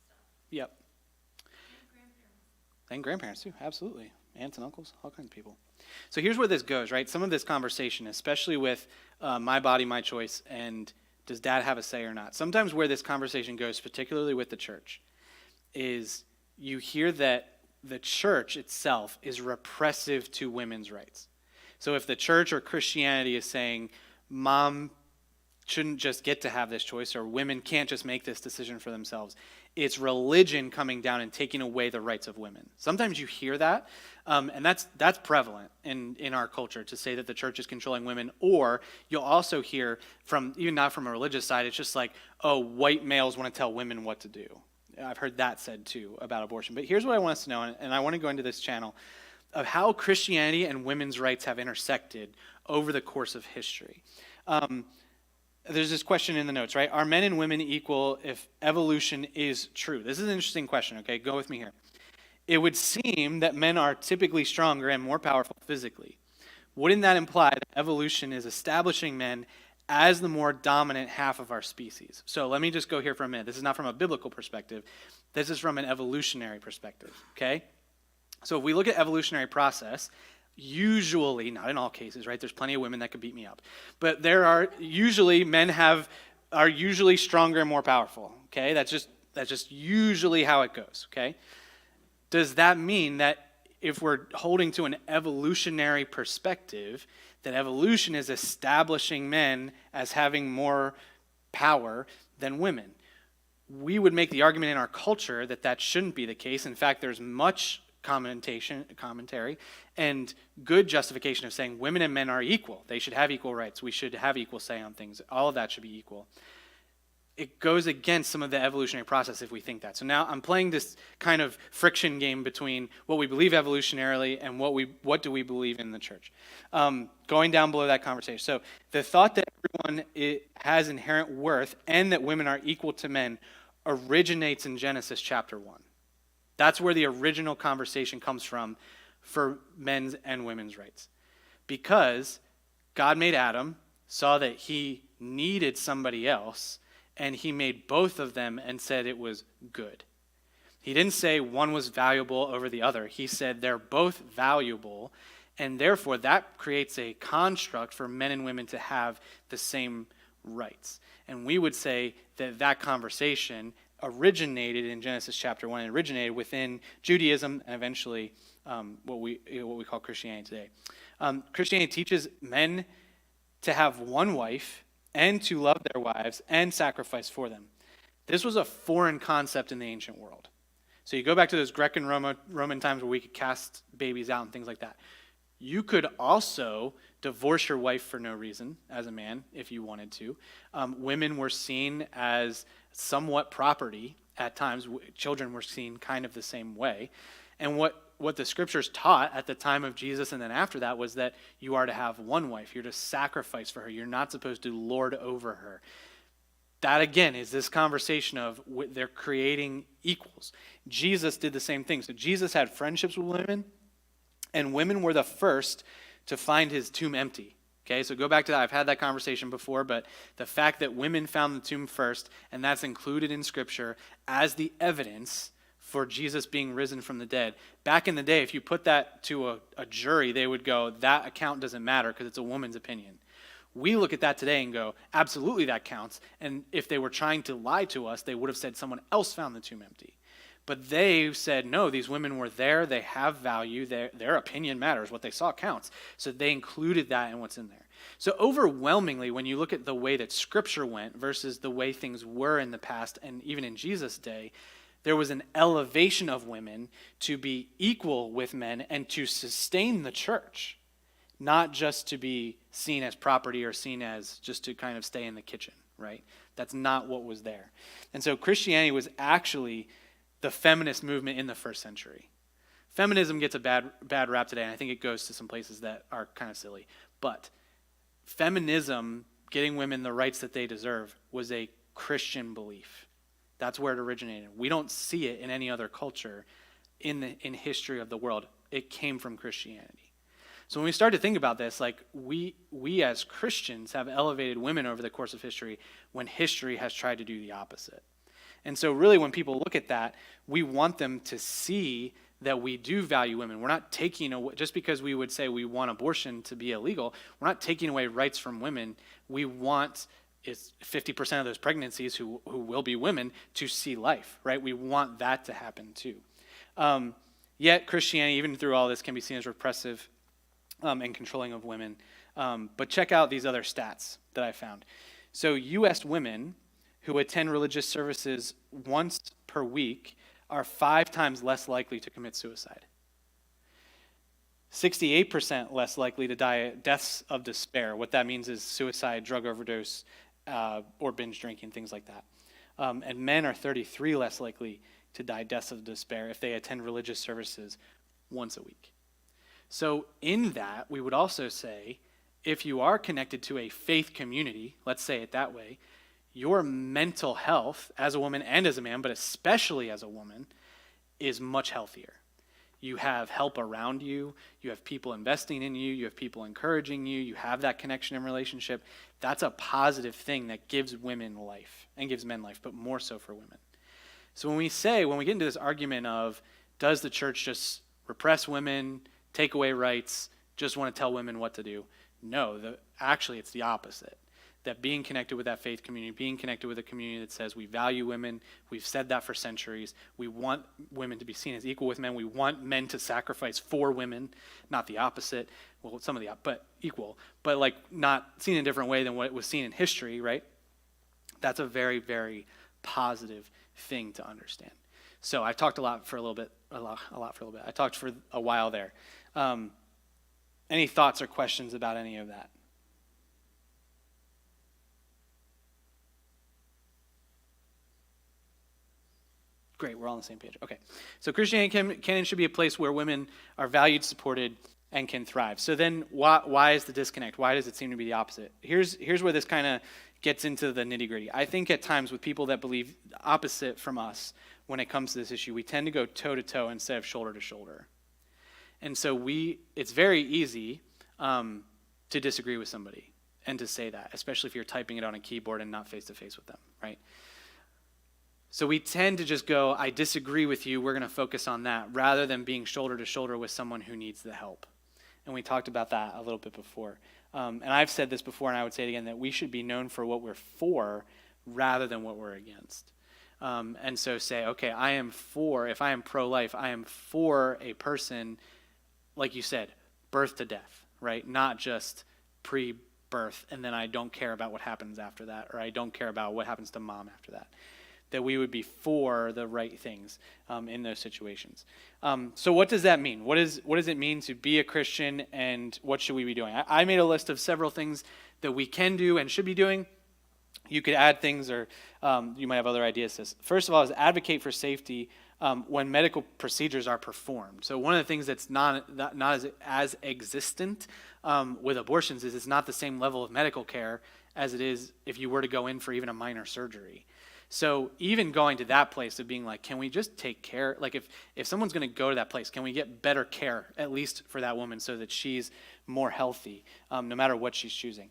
stuff. Yep. And grandparents. And grandparents too, absolutely. Aunts and uncles, all kinds of people. So here's where this goes, right? Some of this conversation, especially with my body, my choice, and does dad have a say or not? Sometimes where this conversation goes, particularly with the church, is you hear that the church itself is repressive to women's rights. So if the church or Christianity is saying, mom shouldn't just get to have this choice, or women can't just make this decision for themselves, it's religion coming down and taking away the rights of women. Sometimes you hear that, and that's prevalent in our culture to say that the church is controlling women. Or you'll also hear from, even not from a religious side, it's just like, oh, white males want to tell women what to do. I've heard that said too about abortion. But here's what I want us to know, and I want to go into this channel of how Christianity and women's rights have intersected over the course of history. There's this question in the notes, right? Are men and women equal if evolution is true? This is an interesting question, okay? Go with me here. It would seem that men are typically stronger and more powerful physically. Wouldn't that imply that evolution is establishing men as the more dominant half of our species? So let me just go here for a minute. This is not from a biblical perspective. This is from an evolutionary perspective, okay? So if we look at evolutionary process, usually, not in all cases, right? There's plenty of women that could beat me up. But there are usually, men are usually stronger and more powerful, okay? That's just usually how it goes, okay? Does that mean that if we're holding to an evolutionary perspective, that evolution is establishing men as having more power than women? We would make the argument in our culture that that shouldn't be the case. In fact, there's much commentary and good justification of saying women and men are equal. They should have equal rights. We should have equal say on things. All of that should be equal. It goes against some of the evolutionary process if we think that. So now I'm playing this kind of friction game between what we believe evolutionarily and what do we believe in the church. Going down below that conversation. So the thought that everyone has inherent worth and that women are equal to men originates in Genesis chapter 1. That's where the original conversation comes from for men's and women's rights. Because God made Adam, saw that he needed somebody else, and he made both of them and said it was good. He didn't say one was valuable over the other. He said they're both valuable, and therefore that creates a construct for men and women to have the same rights. And we would say that that conversation originated in Genesis chapter 1, and originated within Judaism and eventually what we call Christianity today. Christianity teaches men to have one wife and to love their wives and sacrifice for them. This was a foreign concept in the ancient world. So you go back to those Greek and Roman times where we could cast babies out and things like that. You could also divorce your wife for no reason as a man if you wanted to. Women were seen as somewhat property at times. Children were seen kind of the same way. And what the scriptures taught at the time of Jesus and then after that was that you are to have one wife. You're to sacrifice for her. You're not supposed to lord over her. That, again, is this conversation of they're creating equals. Jesus did the same thing. So Jesus had friendships with women, and women were the first to find his tomb empty. Okay, so go back to that. I've had that conversation before, but the fact that women found the tomb first, and that's included in Scripture as the evidence for Jesus being risen from the dead. Back in the day, if you put that to a jury, they would go, that account doesn't matter because it's a woman's opinion. We look at that today and go, absolutely that counts. And if they were trying to lie to us, they would have said someone else found the tomb empty. But they said, no, these women were there, they have value, their opinion matters, what they saw counts. So they included that in what's in there. So overwhelmingly, when you look at the way that Scripture went versus the way things were in the past and even in Jesus' day, there was an elevation of women to be equal with men and to sustain the church, not just to be seen as property or seen as just to kind of stay in the kitchen, right? That's not what was there. And so Christianity was actually the feminist movement in the first century. Feminism gets a bad rap today, and I think it goes to some places that are kind of silly. But feminism, getting women the rights that they deserve, was a Christian belief. That's where it originated. We don't see it in any other culture in history of the world. It came from Christianity. So when we start to think about this, like we as Christians have elevated women over the course of history when history has tried to do the opposite. And so really when people look at that, we want them to see that we do value women. We're not taking away, just because we would say we want abortion to be illegal, we're not taking away rights from women. We want 50% of those pregnancies who will be women to see life, right? We want that to happen too. Yet Christianity, even through all this, can be seen as repressive and controlling of women. But check out these other stats that I found. So U.S. women who attend religious services once per week are 5 times less likely to commit suicide. 68% less likely to die deaths of despair. What that means is suicide, drug overdose, or binge drinking, things like that. And men are 33 less likely to die deaths of despair if they attend religious services once a week. So in that, we would also say, if you are connected to a faith community, let's say it that way, your mental health as a woman and as a man, but especially as a woman, is much healthier. You have help around you. You have people investing in you. You have people encouraging you. You have that connection and relationship. That's a positive thing that gives women life and gives men life, but more so for women. So when we get into this argument of, does the church just repress women, take away rights, just want to tell women what to do? No, actually it's the opposite. That being connected with that faith community, being connected with a community that says we value women, we've said that for centuries, we want women to be seen as equal with men, we want men to sacrifice for women, not the opposite, well, some of the, but equal, but like not seen in a different way than what was seen in history, right? That's a very, very positive thing to understand. So I talked a lot for a little bit. I talked for a while there. Any thoughts or questions about any of that? Great, we're all on the same page. Okay, so Christianity can and should be a place where women are valued, supported, and can thrive. So then why is the disconnect? Why does it seem to be the opposite? Here's where this kind of gets into the nitty-gritty. I think at times with people that believe the opposite from us when it comes to this issue, we tend to go toe-to-toe instead of shoulder-to-shoulder. And so it's very easy to disagree with somebody and to say that, especially if you're typing it on a keyboard and not face-to-face with them, right? So we tend to just go, I disagree with you, we're going to focus on that, rather than being shoulder to shoulder with someone who needs the help. And we talked about that a little bit before. And I've said this before, and I would say it again, that we should be known for what we're for rather than what we're against. And so say, okay, if I am pro-life, I am for a person, like you said, birth to death, right? Not just pre-birth, and then I don't care about what happens after that, or I don't care about what happens to mom after that. That we would be for the right things in those situations. So what does that mean? What does it mean to be a Christian, and what should we be doing? I made a list of several things that we can do and should be doing. You could add things, or you might have other ideas to this. First of all is advocate for safety when medical procedures are performed. So one of the things that's not as existent with abortions is it's not the same level of medical care as it is if you were to go in for even a minor surgery. So even going to that place of being like, can we just take care, like if someone's going to go to that place, can we get better care, at least for that woman, so that she's more healthy, no matter what she's choosing.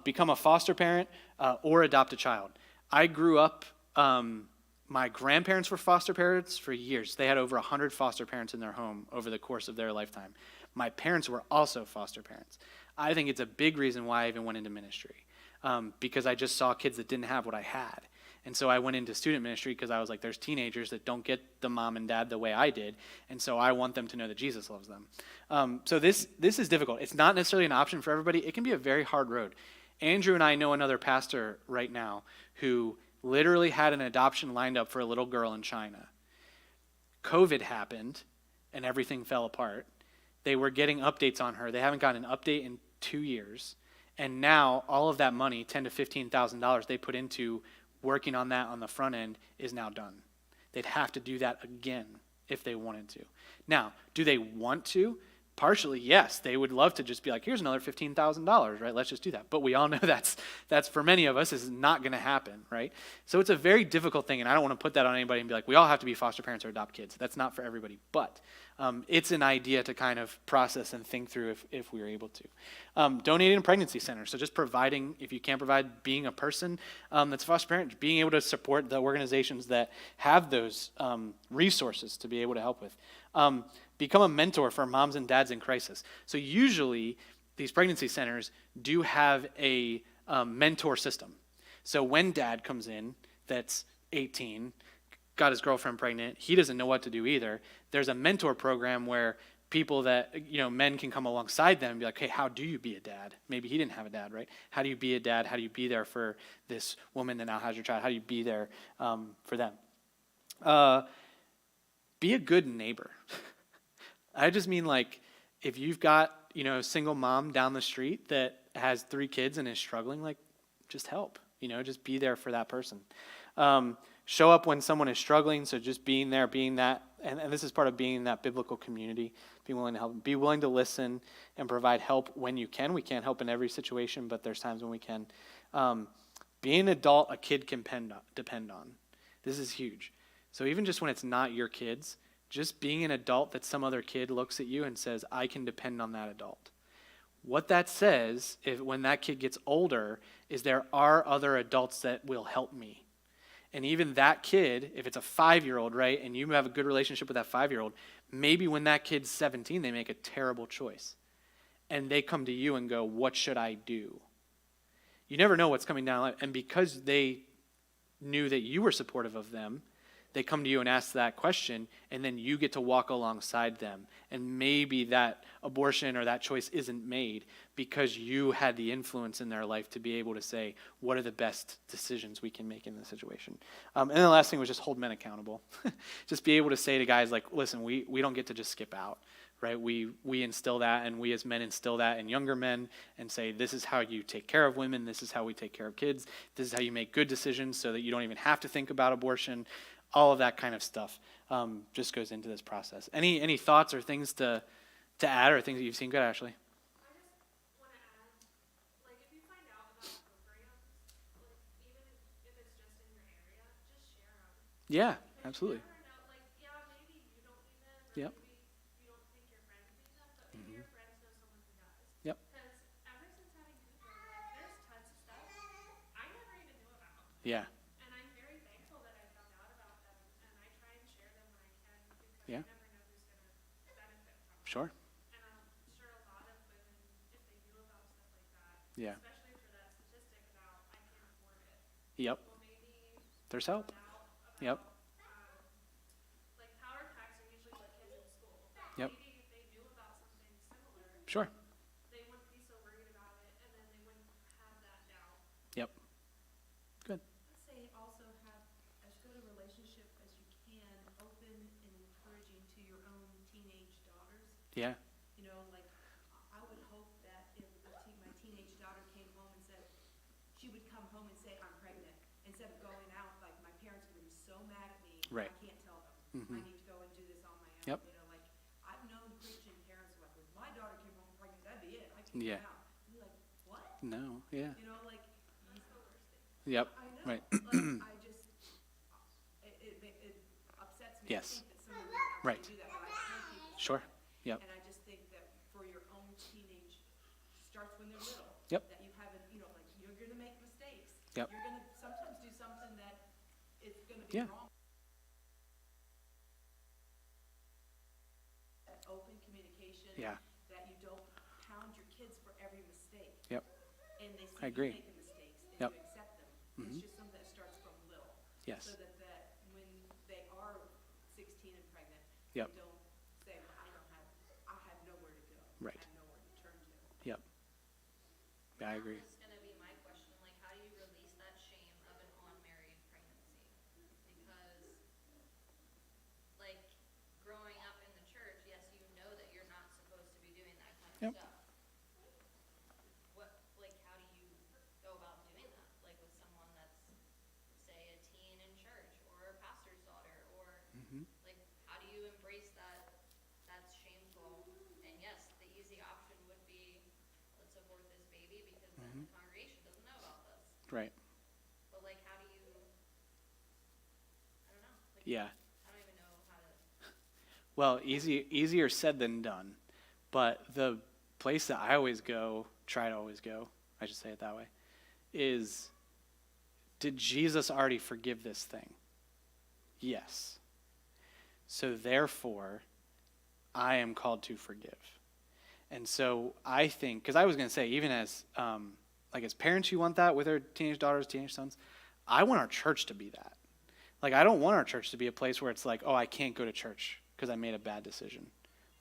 Become a foster parent or adopt a child. I grew up, my grandparents were foster parents for years. They had over 100 foster parents in their home over the course of their lifetime. My parents were also foster parents. I think it's a big reason why I even went into ministry, because I just saw kids that didn't have what I had. And so I went into student ministry because I was like, there's teenagers that don't get the mom and dad the way I did, and so I want them to know that Jesus loves them. So this is difficult. It's not necessarily an option for everybody. It can be a very hard road. Andrew and I know another pastor right now who literally had an adoption lined up for a little girl in China. COVID happened, and everything fell apart. They were getting updates on her. They haven't gotten an update in 2 years. And now all of that money, $10,000 to $15,000 they put into working on that on the front end, is now done. They'd have to do that again if they wanted to. Now, do they want to? Partially, yes. They would love to just be like, here's another $15,000, right? Let's just do that. But we all know that's for many of us is not going to happen, right? So it's a very difficult thing, and I don't want to put that on anybody and be like, we all have to be foster parents or adopt kids. That's not for everybody. But it's an idea to kind of process and think through if we are able to. Donating to pregnancy centers. So just providing, if you can't provide, being a person that's a foster parent, being able to support the organizations that have those resources to be able to help with. Become a mentor for moms and dads in crisis. So usually these pregnancy centers do have a mentor system. So when dad comes in that's 18, got his girlfriend pregnant, he doesn't know what to do either. There's a mentor program where people that, men can come alongside them and be like, hey, how do you be a dad? Maybe he didn't have a dad, right? How do you be a dad? How do you be there for this woman that now has your child? How do you be there for them? Be a good neighbor. I just mean, like, if you've got, a single mom down the street that has 3 kids and is struggling, like, just help, just be there for that person. Show up when someone is struggling, so just being there, being that, and this is part of being in that biblical community, being willing to help, be willing to listen and provide help when you can. We can't help in every situation, but there's times when we can. Being an adult a kid can depend on. This is huge. So even just when it's not your kids, just being an adult that some other kid looks at you and says, I can depend on that adult. What that says, when that kid gets older, is there are other adults that will help me. And even that kid, if it's a 5-year-old, right, and you have a good relationship with that 5-year-old, maybe when that kid's 17, they make a terrible choice. And they come to you and go, what should I do? You never know what's coming down. And because they knew that you were supportive of them, they come to you and ask that question, and then you get to walk alongside them. And maybe that abortion or that choice isn't made because you had the influence in their life to be able to say, what are the best decisions we can make in this situation? And then the last thing was just hold men accountable. Just be able to say to guys like, listen, we don't get to just skip out, right? We instill that, and we as men instill that in younger men and say, this is how you take care of women. This is how we take care of kids. This is how you make good decisions so that you don't even have to think about abortion. All of that kind of stuff just goes into this process. Any thoughts or things to add, or things that you've seen? Good, Ashley. I just want to add, like, if you find out about programs, like, even if it's just in your area, just share them. Yeah, Because absolutely. you never know, like, yeah, maybe you don't need them, or Yep. maybe you don't think your friends need them, but maybe your friends know someone who does. Yep. Because ever since having Cooper, like, there's tons of stuff I never even knew about. Yeah. And I'm very thankful that I found out about because Yeah. you never know who's gonna benefit from it. Sure. And I'm sure a lot of women, if they knew about stuff like that, Yeah. especially for that statistic about I can't afford it. Yep. Well, maybe There's found help. out Yep. about like power packs are usually for kids in school, but Yep. maybe if they knew about something similar, Sure. they wouldn't be so worried about it, and then they wouldn't have that doubt. Yep. Good. I'd say also have as good a relationship as you can, open and encouraging to your own teenage daughters. Yeah. You know, like, I would hope that if my teenage daughter came home and said, she would come home and say, I'm pregnant, instead of going out, like, my parents are gonna be so mad at me, Right. I can't tell them. Mhm. I need to go and do this on my own. Yep. You know, like, I've known Christian parents who are like, if my daughter came home pregnant, that'd be it, I'd kick Yeah. her out. And you're like, what? No. Yeah. You know, like, That's the worst thing. Yep. I know, Right. like, I just, it upsets me to Yes. think that someone would actually Right. do that, but I've heard people say Sure. that. Yep. And I just think that for your own teenage, starts when they're little. Yep. That you haven't, you know, like, you're gonna make mistakes. Yep. You're gonna sometimes do something that is gonna be Yeah. wrong. That open communication. Yeah. That you don't pound your kids for every mistake. Yep. And they see I agree. you making mistakes and Yep. you accept them. Mhm. It's just something that starts from little. Yes. So that when they are 16 and pregnant, Yep. they don't say, well, I have nowhere to go. Right. I have nowhere to turn to. Yep. Yeah, I agree. That was gonna be my question, like, how do you release that shame of an unmarried pregnancy? Because, like, growing up in the church, yes, you know that you're not supposed to be doing that kind of Yep. stuff. Like, how do you go about doing that? Like, with someone that's, say, a teen in church, or a pastor's daughter, or, Mhm. like, how do you embrace that, that's shameful? And yes, the easy option would be, let's abort this baby, because then the congregation doesn't know about this. Right. But like, how do you, I don't know, like, Yeah. I don't even know how to, Well, easier said than done. But the place that I always go, try to always go, I should say it that way, is, did Jesus already forgive this thing? Yes. So therefore, I am called to forgive. And so I think, because I was going to say, even as like as parents, you want that with our teenage daughters, teenage sons. I want our church to be that. Like, I don't want our church to be a place where it's like, oh, I can't go to church because I made a bad decision.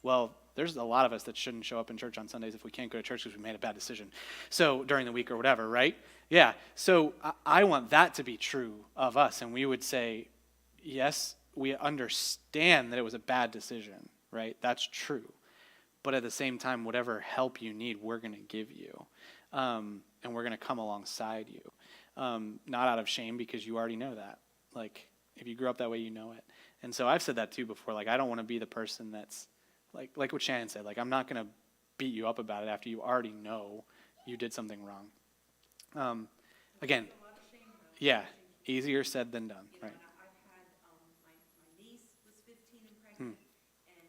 Well, there's a lot of us that shouldn't show up in church on Sundays if we can't go to church because we made a bad decision. So during the week or whatever, right? Yeah. So I want that to be true of us. And we would say, yes, we understand that it was a bad decision, right? That's true. But at the same time, whatever help you need, we're going to give you. And we're going to come alongside you. Not out of shame, because you already know that. Like, if you grew up that way, you know it. And so I've said that too before. Like, I don't want to be the person that's, like what Shannon said, like, I'm not going to beat you up about it after you already know you did something wrong. Again, A lot of shame, though. yeah, easier said than done, You know, right? and I've had, my niece was 15 and pregnant, and,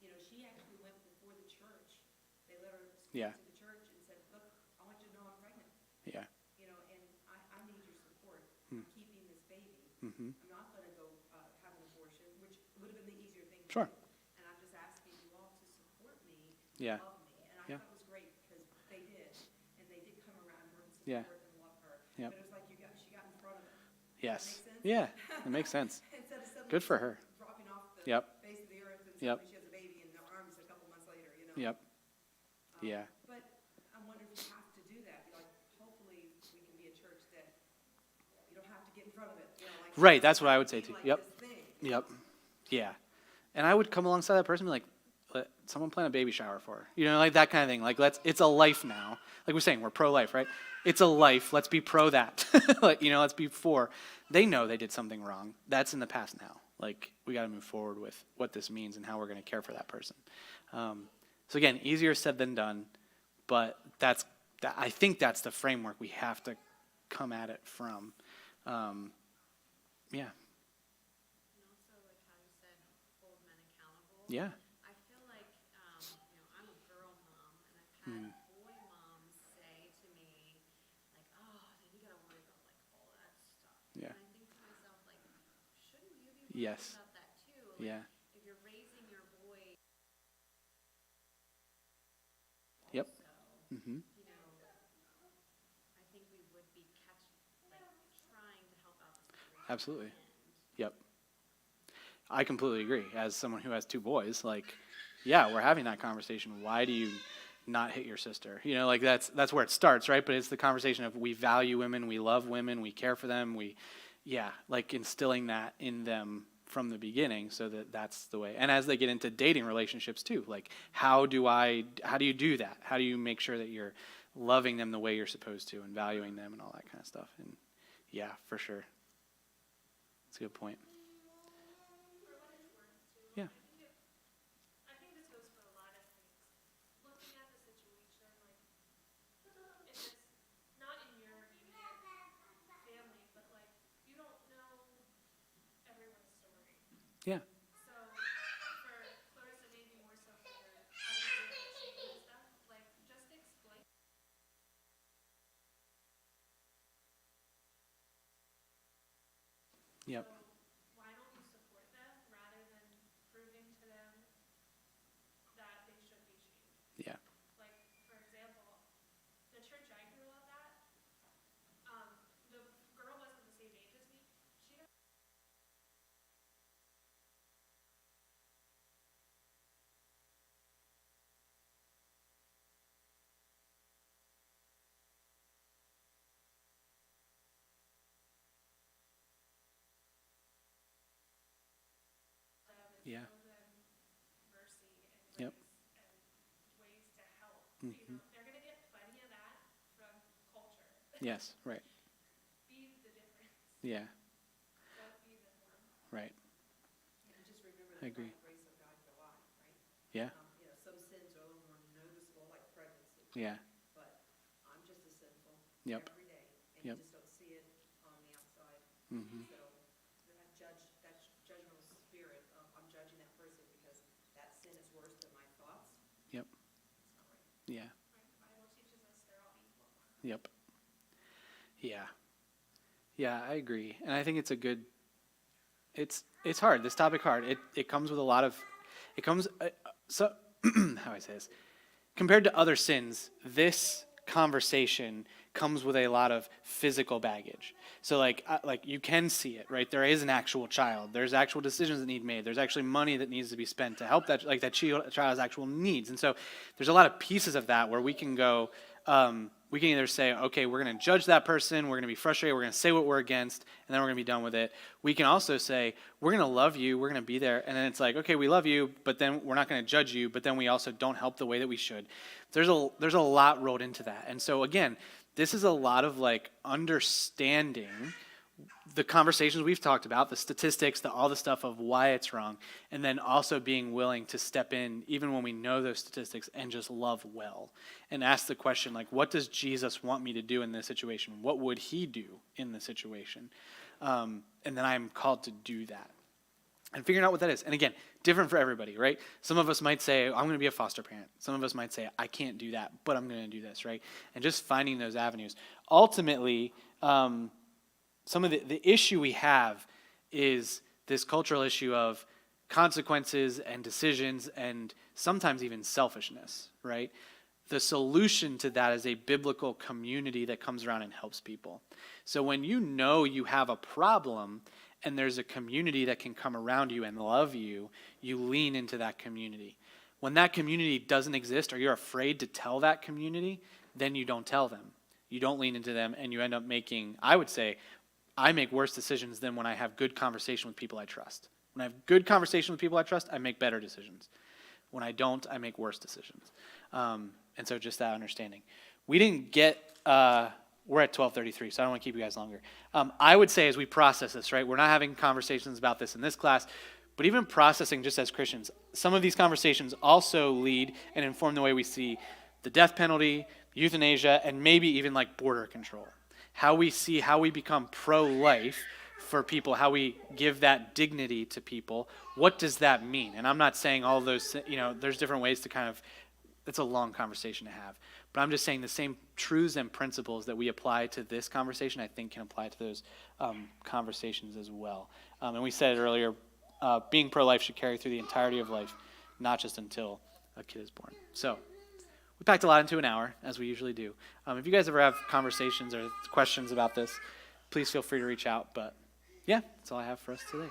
you know, she actually went before the church. They let her speak Yeah. to the church and said, look, I want you to know I'm pregnant, Yeah. you know, and I need your support. I'm keeping this baby. Mm-hmm. I'm not gonna go, have an abortion, which would have been the easier thing to Sure. do. And I'm just asking you all to support me, Yeah. love me, and I Yeah. thought it was great, because they did, and they did come around her and Yeah. support and love her. Yep. But it was like she got in front of it. Yes. Does that make sense? Yeah, it makes sense. Instead of suddenly Good for her. dropping off the Yep. face of the earth and Yep. suddenly she has a baby in her arms a couple months later, you know? Yep. Yeah. But I wonder if you have to do that, be like, hopefully we can be a church that you don't have to get in front of it, you know, like. Right, that's what I would say be too. like Yep. this thing. Yep. Yeah. And I would come alongside that person and be like, let someone plan a baby shower for her. You know, like that kind of thing. Like, it's a life now. Like we're saying, we're pro-life, right? It's a life. Let's be pro that. Like, you know, let's be for. They know they did something wrong. That's in the past now. Like, we got to move forward with what this means and how we're going to care for that person. So again, easier said than done, but I think that's the framework we have to come at it from. Yeah. And also, like how you said, hold men accountable. Yeah. I feel like, you know, I'm a girl mom, and I've had boy moms say to me, like, oh, then you gotta worry about like all that stuff. Yeah. And I think to myself, like, shouldn't you be worrying Yes. about that too? like, Yeah. if you're raising your boy, Yep. so, Mm-hmm. you know, I think we would be trying to help out the situation. Absolutely. At the end. Yep. I completely agree. As someone who has two boys, like, yeah, we're having that conversation. Why do you not hit your sister? You know, like that's where it starts, right? But it's the conversation of we value women, we love women, we care for them, like instilling that in them from the beginning, so that that's the way. And as they get into dating relationships too, like how do you do that? How do you make sure that you're loving them the way you're supposed to and valuing them and all that kind of stuff? And yeah, for sure. That's a good point. For what it's worth too. Yeah. I think this goes for a lot of things. Looking at the situation, like, if it's not in your immediate family, but like, you don't know everyone's story. Yeah. So, for Clarissa, maybe more so for your having to deal with shame and stuff, like, just explain. Yep. So, why don't you support them rather than proving to them that they should be shamed? Yeah. Like, for example, the church I grew up at, the girl wasn't the same age as me. She got them and Yeah. show them mercy and Yep. grace and ways to help. You Mm-hmm. know, they're gonna get plenty of that from culture. Yes. Right. Be the difference. Yeah. Don't be the norm. Right. And just remember I that by agree. the grace of God go I, right? Yeah. You know, some sins are a little more noticeable, like pregnancy, Yeah. but I'm just as sinful Yep. every day, and Yep. you just don't see it on the outside. Mm-hmm. So that judgmental spirit of I'm judging that person because that sin is worse than my thoughts. Yep. It's not right. Yeah. Right? The Bible teaches us they're all equal. Yep. Yeah. Yeah, I agree. And I think it's a good, it's hard. This topic hard. It comes with a lot of, it comes, so, how do I say this? Compared to other sins, this conversation comes with a lot of physical baggage. So like you can see it, right? There is an actual child. There's actual decisions that need made. There's actually money that needs to be spent to help that child's actual needs. And so there's a lot of pieces of that where we can go, we can either say, okay, we're going to judge that person, we're going to be frustrated, we're going to say what we're against, and then we're going to be done with it. We can also say, we're going to love you, we're going to be there, and then it's like, okay, we love you, but then we're not going to judge you, but then we also don't help the way that we should. There's a lot rolled into that. And so again, this is a lot of like understanding the conversations we've talked about, the statistics, all the stuff of why it's wrong, and then also being willing to step in even when we know those statistics and just love well and ask the question, like, what does Jesus want me to do in this situation? What would he do in the situation? And then I'm called to do that. And figuring out what that is. And again, different for everybody, right? Some of us might say, I'm going to be a foster parent. Some of us might say, I can't do that, but I'm going to do this, right? And just finding those avenues. Ultimately, some of the issue we have is this cultural issue of consequences and decisions and sometimes even selfishness, right? The solution to that is a biblical community that comes around and helps people. So when you know you have a problem and there's a community that can come around you and love you, you lean into that community. When that community doesn't exist or you're afraid to tell that community, then you don't tell them. You don't lean into them and you end up making, I would say, I make worse decisions than when I have good conversation with people I trust. When I have good conversation with people I trust, I make better decisions. When I don't, I make worse decisions. And so just that understanding. We didn't get, we're at 12:33, so I don't want to keep you guys longer. I would say as we process this, right, we're not having conversations about this in this class, but even processing just as Christians, some of these conversations also lead and inform the way we see the death penalty, euthanasia, and maybe even like border control. How we become pro-life for people, how we give that dignity to people. What does that mean? And I'm not saying all those, there's different ways to kind of, it's a long conversation to have. But I'm just saying the same truths and principles that we apply to this conversation, I think can apply to those conversations as well. And we said it earlier, being pro-life should carry through the entirety of life, not just until a kid is born. So we packed a lot into an hour, as we usually do. If you guys ever have conversations or questions about this, please feel free to reach out. But yeah, that's all I have for us today.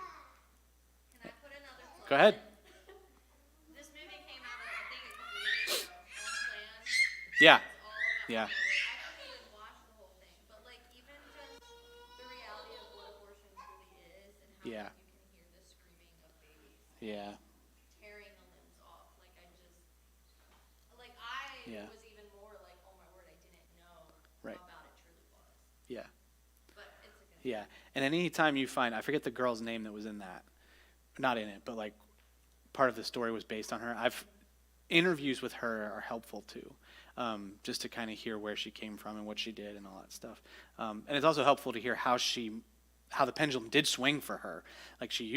Can I put another plug Go ahead. in? This movie came out, I think, a couple years ago. One Plan. Yeah. It's all about Yeah. family. I haven't even watched the whole thing, but like even just the reality of what abortion truly is and how Yeah. like, you can hear the screaming of babies Yeah. tearing the limbs off. Like I Yeah. was even more like, oh my word, I didn't know Right. how bad it truly was. Yeah. But it's a good Yeah. And any time you find, I forget the girl's name that was in that, not in it, but like part of the story was based on her. Interviews with her are helpful too, just to kind of hear where she came from and what she did and all that stuff. And it's also helpful to hear how the pendulum did swing for her. Like she used